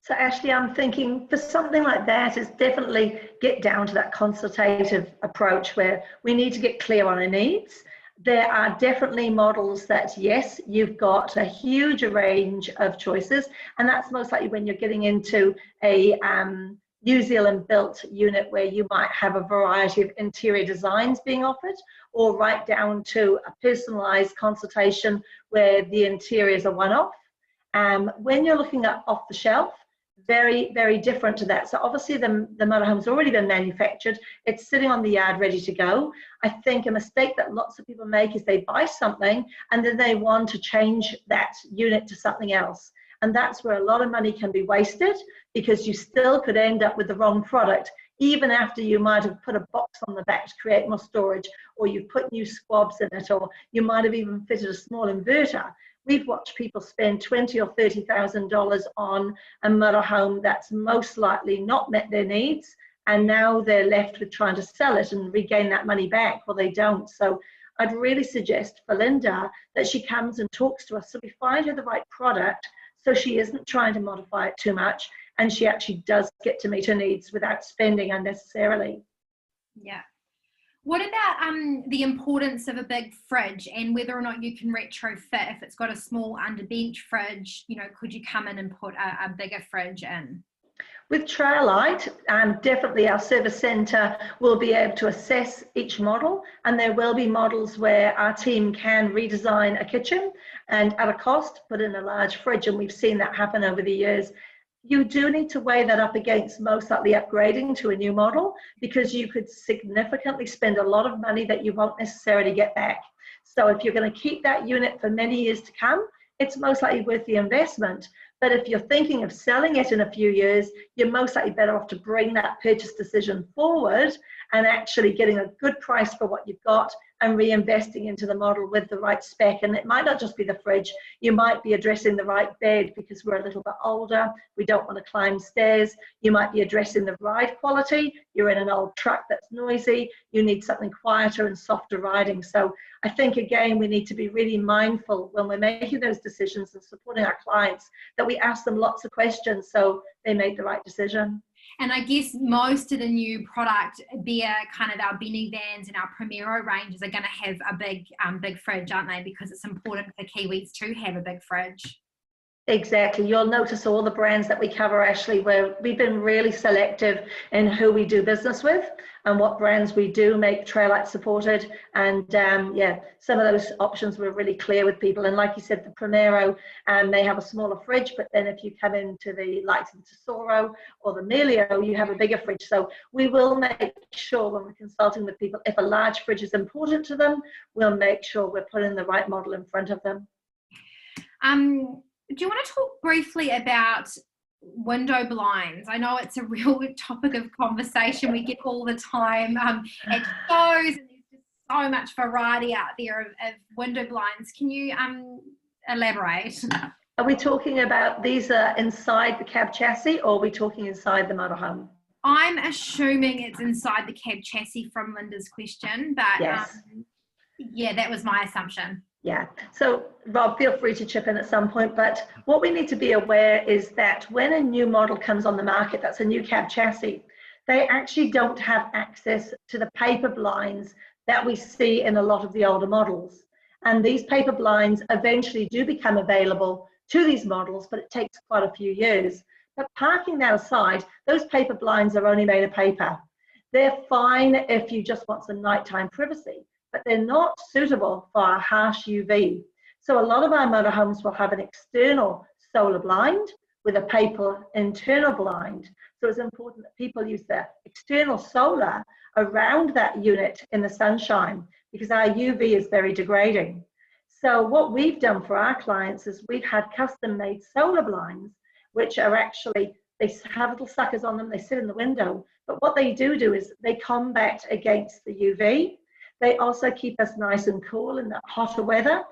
B: So Ashley, I'm thinking for something like that, is definitely get down to that consultative approach where we need to get clear on our needs. There are definitely models that, yes, you've got a huge range of choices, and that's most likely when you're getting into a New Zealand built unit where you might have a variety of interior designs being offered, or right down to a personalized consultation where the interiors are one-off. When you're looking at off the shelf, very, very different to that. So obviously the motorhome's already been manufactured. It's sitting on the yard ready to go. I think a mistake that lots of people make is they buy something and then they want to change that unit to something else. And that's where a lot of money can be wasted, because you still could end up with the wrong product, even after you might have put a box on the back to create more storage, or you've put new squabs in it, or you might have even fitted a small inverter. We've watched people spend $20,000 or $30,000 on a motorhome that's most likely not met their needs, and now they're left with trying to sell it and regain that money back. Well, they don't. So I'd really suggest for Linda that she comes and talks to us so we find her the right product, so she isn't trying to modify it too much and she actually does get to meet her needs without spending unnecessarily.
A: Yeah. What about the importance of a big fridge and whether or not you can retrofit? If it's got a small underbench fridge, could you come in and put a bigger fridge in?
B: With TrailLite, definitely our service centre will be able to assess each model, and there will be models where our team can redesign a kitchen and at a cost put in a large fridge, and we've seen that happen over the years. You do need to weigh that up against most likely upgrading to a new model, because you could significantly spend a lot of money that you won't necessarily get back. So if you're going to keep that unit for many years to come, it's most likely worth the investment. But if you're thinking of selling it in a few years, you're most likely better off to bring that purchase decision forward and actually getting a good price for what you've got and reinvesting into the model with the right spec. And it might not just be the fridge, you might be addressing the right bed because we're a little bit older, we don't want to climb stairs. You might be addressing the ride quality, you're in an old truck that's noisy, you need something quieter and softer riding. So I think, again, we need to be really mindful when we're making those decisions and supporting our clients that we ask them lots of questions so they make the right decision.
A: And I guess most of the new product, be it kind of our Benny vans and our Primero ranges, are going to have a big fridge, aren't they? Because it's important for Kiwis to have a big fridge.
B: Exactly. You'll notice all the brands that we cover, Ashley, where we've been really selective in who we do business with and what brands we do make TrailLites supported. And yeah, some of those options were really clear with people. And like you said, the Primero may have a smaller fridge, but then if you come into the likes of the Tesoro or the Melio, you have a bigger fridge. So we will make sure when we're consulting with people, if a large fridge is important to them, we'll make sure we're putting the right model in front of them.
A: Do you want to talk briefly about window blinds? I know it's a real topic of conversation we get all the time at shows, and there's just so much variety out there of window blinds. Can you elaborate?
B: Are we talking about these are inside the cab chassis, or are we talking inside the motorhome?
A: I'm assuming it's inside the cab chassis from Linda's question, but
B: yes.
A: Yeah, that was my assumption.
B: Yeah, so Rob, feel free to chip in at some point, but what we need to be aware is that when a new model comes on the market, that's a new cab chassis, they actually don't have access to the paper blinds that we see in a lot of the older models. And these paper blinds eventually do become available to these models, but it takes quite a few years. But parking that aside, those paper blinds are only made of paper. They're fine if you just want some nighttime privacy, but they're not suitable for a harsh UV. So a lot of our motorhomes will have an external solar blind, with a paper internal blind. So it's important that people use their external solar around that unit in the sunshine, because our UV is very degrading. So what we've done for our clients is we've had custom made solar blinds, which are actually, they have little suckers on them, they sit in the window, but what they do is they combat against the UV. They also keep us nice and cool in the hotter weather.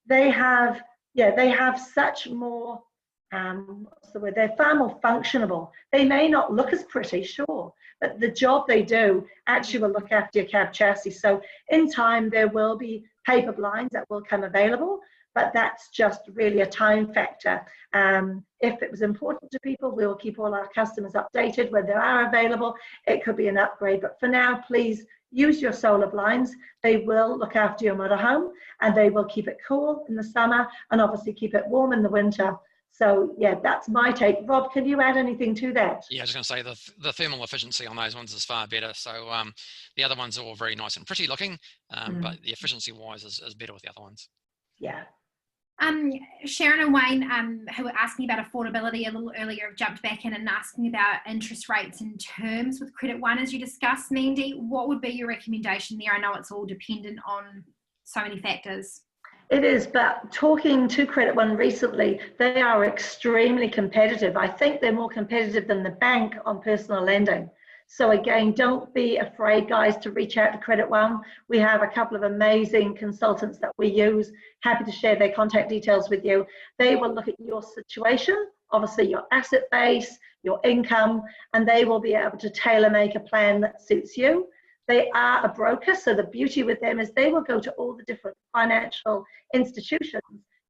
B: They have such more, what's the word? They're far more functionable. They may not look as pretty, sure, but the job they do actually will look after your cab chassis. So in time, there will be paper blinds that will come available, but that's just really a time factor. If it was important to people, we will keep all our customers updated when they are available. It could be an upgrade, but for now, please use your solar blinds. They will look after your motorhome, and they will keep it cool in the summer and obviously keep it warm in the winter. So yeah, that's my take. Rob, can you add anything to that?
C: Yeah, I was going to say the thermal efficiency on those ones is far better. So the other ones are all very nice and pretty looking, but the efficiency wise is better with the other ones.
B: Yeah.
A: Sharon and Wayne, who were asking about affordability a little earlier, have jumped back in and asking about interest rates and terms with Credit One, as you discussed. Mandy, what would be your recommendation there? I know it's all dependent on so many factors.
B: It is, but talking to Credit One recently, they are extremely competitive. I think they're more competitive than the bank on personal lending. So again, don't be afraid, guys, to reach out to Credit One. We have a couple of amazing consultants that we use. Happy to share their contact details with you. They will look at your situation, obviously your asset base, your income, and they will be able to tailor make a plan that suits you. They are a broker, so the beauty with them is they will go to all the different financial institutions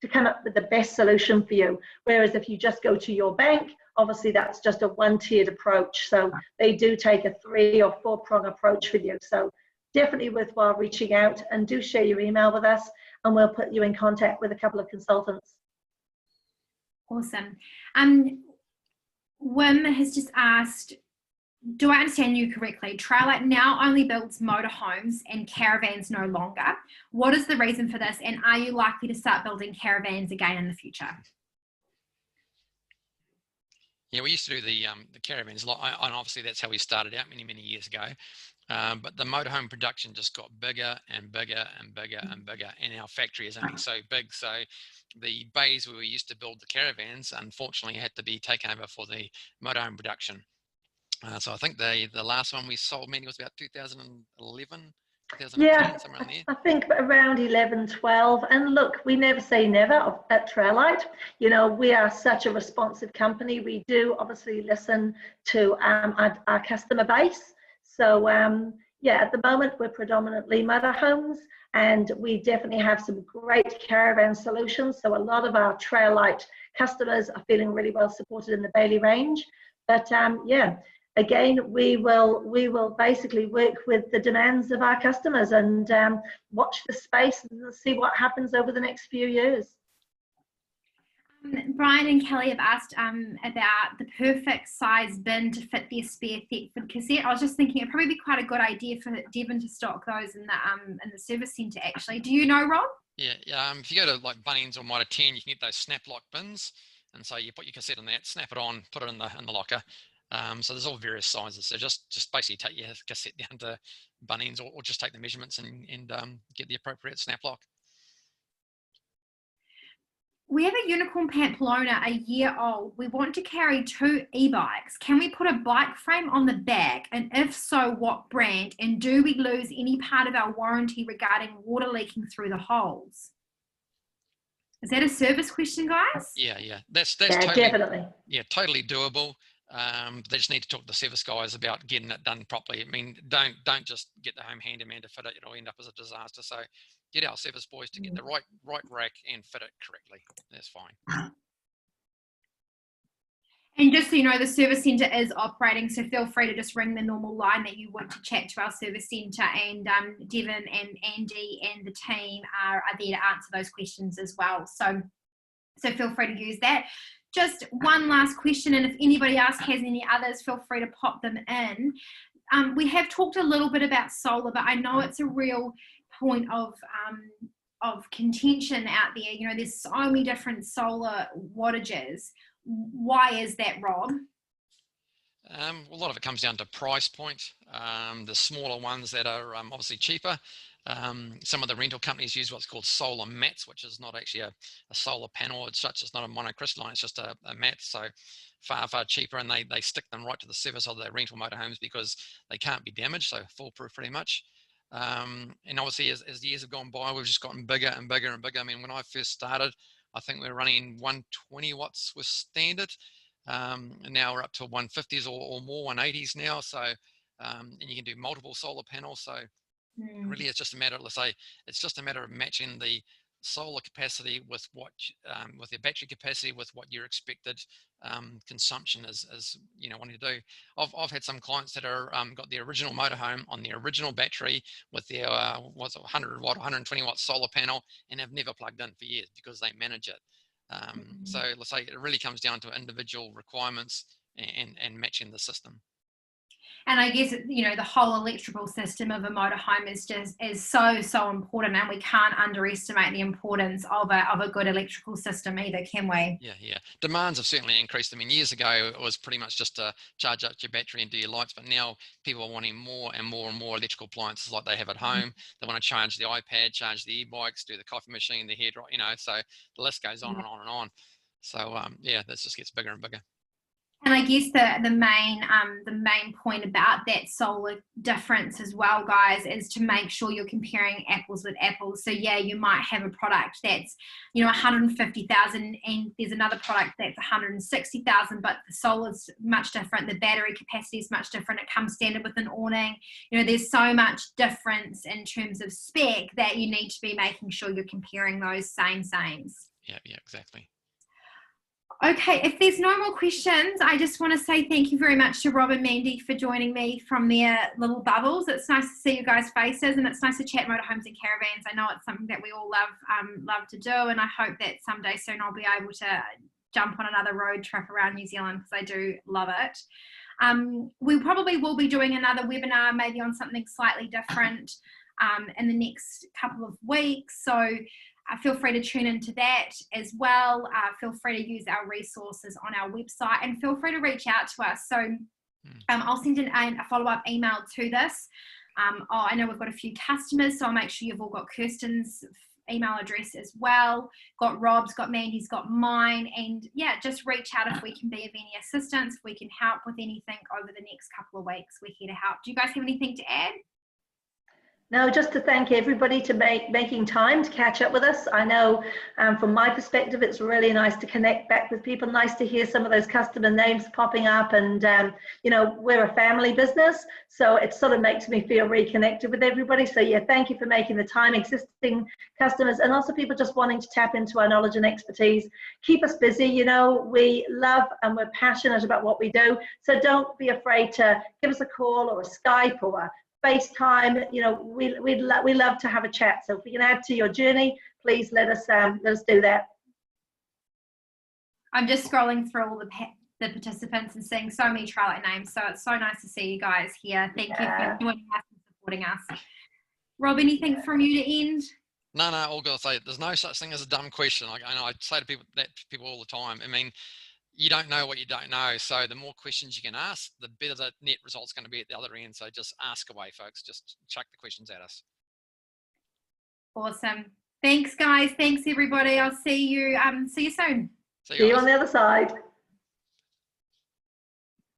B: to come up with the best solution for you. Whereas if you just go to your bank, obviously that's just a one-tiered approach. So they do take a 3 or 4 prong approach with you. So definitely worthwhile reaching out, and do share your email with us and we'll put you in contact with a couple of consultants.
A: Awesome. Wim has just asked, do I understand you correctly? TrailLite now only builds motorhomes and caravans no longer. What is the reason for this? And are you likely to start building caravans again in the future?
C: Yeah, we used to do the caravans a lot, and obviously that's how we started out many years ago. But the motorhome production just got bigger and bigger and bigger and bigger, and our factory is only so big. So the bays where we used to build the caravans, unfortunately, had to be taken over for the motorhome production. So I think the last one we sold, Mandy, was about 2011, 2010,
B: yeah,
C: somewhere in there.
B: I think around 11, 12. And look, we never say never at TrailLite. You know, we are such a responsive company. We do obviously listen to our customer base. So yeah, at the moment we're predominantly motorhomes, and we definitely have some great caravan solutions. So a lot of our TrailLite customers are feeling really well supported in the Bailey range. But yeah, again, we will basically work with the demands of our customers and watch the space and see what happens over the next few years.
A: Brian and Kelly have asked about the perfect size bin to fit their spare Thetford cassette. I was just thinking it'd probably be quite a good idea for Devon to stock those in the service centre, actually. Do you know, Rob?
C: Yeah. If you go to like Bunnings or Mitre 10, you can get those snap lock bins, and so you put your cassette in that, snap it on, put it in the locker. So there's all various sizes. So just basically take your cassette down to Bunnings or just take the measurements and get the appropriate snap lock.
A: We have a Unicorn Pamplona, a year old. We want to carry 2 e-bikes. Can we put a bike frame on the back? And if so, what brand? And do we lose any part of our warranty regarding water leaking through the holes? Is that a service question, guys?
C: Yeah. That's
B: Yeah,
C: totally,
B: definitely.
C: Yeah, totally doable. They just need to talk to the service guys about getting it done properly. I mean, don't just get the home handyman to fit it. It'll end up as a disaster. So get our service boys to get the right rack and fit it correctly. That's fine.
A: And just so you know, the service centre is operating, so feel free to just ring the normal line that you would to chat to our service centre, and Devon and Andy and the team are there to answer those questions as well. So feel free to use that. Just one last question, and if anybody else has any others, feel free to pop them in. We have talked a little bit about solar, but I know it's a real point of contention out there. You know, there's so many different solar wattages. why is that, Rob?
C: A lot of it comes down to price point. The smaller ones that are obviously cheaper. Some of the rental companies use what's called solar mats, which is not actually a solar panel as such. It's not a monocrystalline, it's just a mat. So far cheaper, and they stick them right to the surface of their rental motorhomes because they can't be damaged, so foolproof pretty much. And obviously as the years have gone by, we've just gotten bigger and bigger and bigger. I mean, when I first started, I think we were running 120 watts was standard. And now we're up to 150s or more, 180s now. So, and you can do multiple solar panels. So really it's just a matter, let's say, it's just a matter of matching the solar capacity with what, with the battery capacity with what your expected consumption is, you know, wanting to do. I've had some clients that are got the original motorhome on the original battery with their, what's it, 100 watt, 120 watt solar panel, and have never plugged in for years because they manage it. So let's say it really comes down to individual requirements and matching the system.
A: And I guess, you know, the whole electrical system of a motorhome is so important, and we can't underestimate the importance of a good electrical system either, can we?
C: Yeah. Demands have certainly increased. I mean, years ago, it was pretty much just to charge up your battery and do your lights, but now people are wanting more and more and more electrical appliances like they have at home. They want to charge the iPad, charge the e-bikes, do the coffee machine, the hair dryer, you know, so the list goes on and on and on. So, yeah, this just gets bigger and bigger.
A: And I guess the main point about that solar difference as well, guys, is to make sure you're comparing apples with apples. So yeah, you might have a product that's, you know, 150,000, and there's another product that's 160,000, but the solar's much different. The battery capacity is much different. It comes standard with an awning. You know, there's so much difference in terms of spec that you need to be making sure you're comparing those sames.
C: Yeah, exactly.
A: Okay, if there's no more questions, I just want to say thank you very much to Rob and Mandy for joining me from their little bubbles. It's nice to see you guys' faces, and it's nice to chat motorhomes and caravans. I know it's something that we all love to do, and I hope that someday soon I'll be able to jump on another road trip around New Zealand because I do love it. We probably will be doing another webinar, maybe on something slightly different in the next couple of weeks. So feel free to tune into that as well. Feel free to use our resources on our website, and feel free to reach out to us. So I'll send a follow-up email to this. I know we've got a few customers, so I'll make sure you've all got Kirsten's email address as well. Got Rob's, got Mandy's, got mine. And yeah, just reach out if we can be of any assistance, if we can help with anything over the next couple of weeks. We're here to help. Do you guys have anything to add?
B: No, just to thank everybody to making time to catch up with us. I know from my perspective, it's really nice to connect back with people. Nice to hear some of those customer names popping up, and you know, we're a family business, so it sort of makes me feel reconnected with everybody. So yeah, thank you for making the time, existing customers, and also people just wanting to tap into our knowledge and expertise. Keep us busy. You know, we love and we're passionate about what we do, so don't be afraid to give us a call or a Skype or a FaceTime. You know, we love to have a chat. So if we can add to your journey, please let us do that.
A: I'm just scrolling through all the participants and seeing so many TrailLite names. So it's so nice to see you guys here. Thank you for joining us and supporting us. Rob, anything from you to end?
C: No, all good. Say there's no such thing as a dumb question. I know I say to people all the time. I mean, you don't know what you don't know. So the more questions you can ask, the better the net result's going to be at the other end. So just ask away, folks. Just chuck the questions at us.
A: Awesome. Thanks, guys. Thanks, everybody. I'll see you soon.
B: See you on the other side.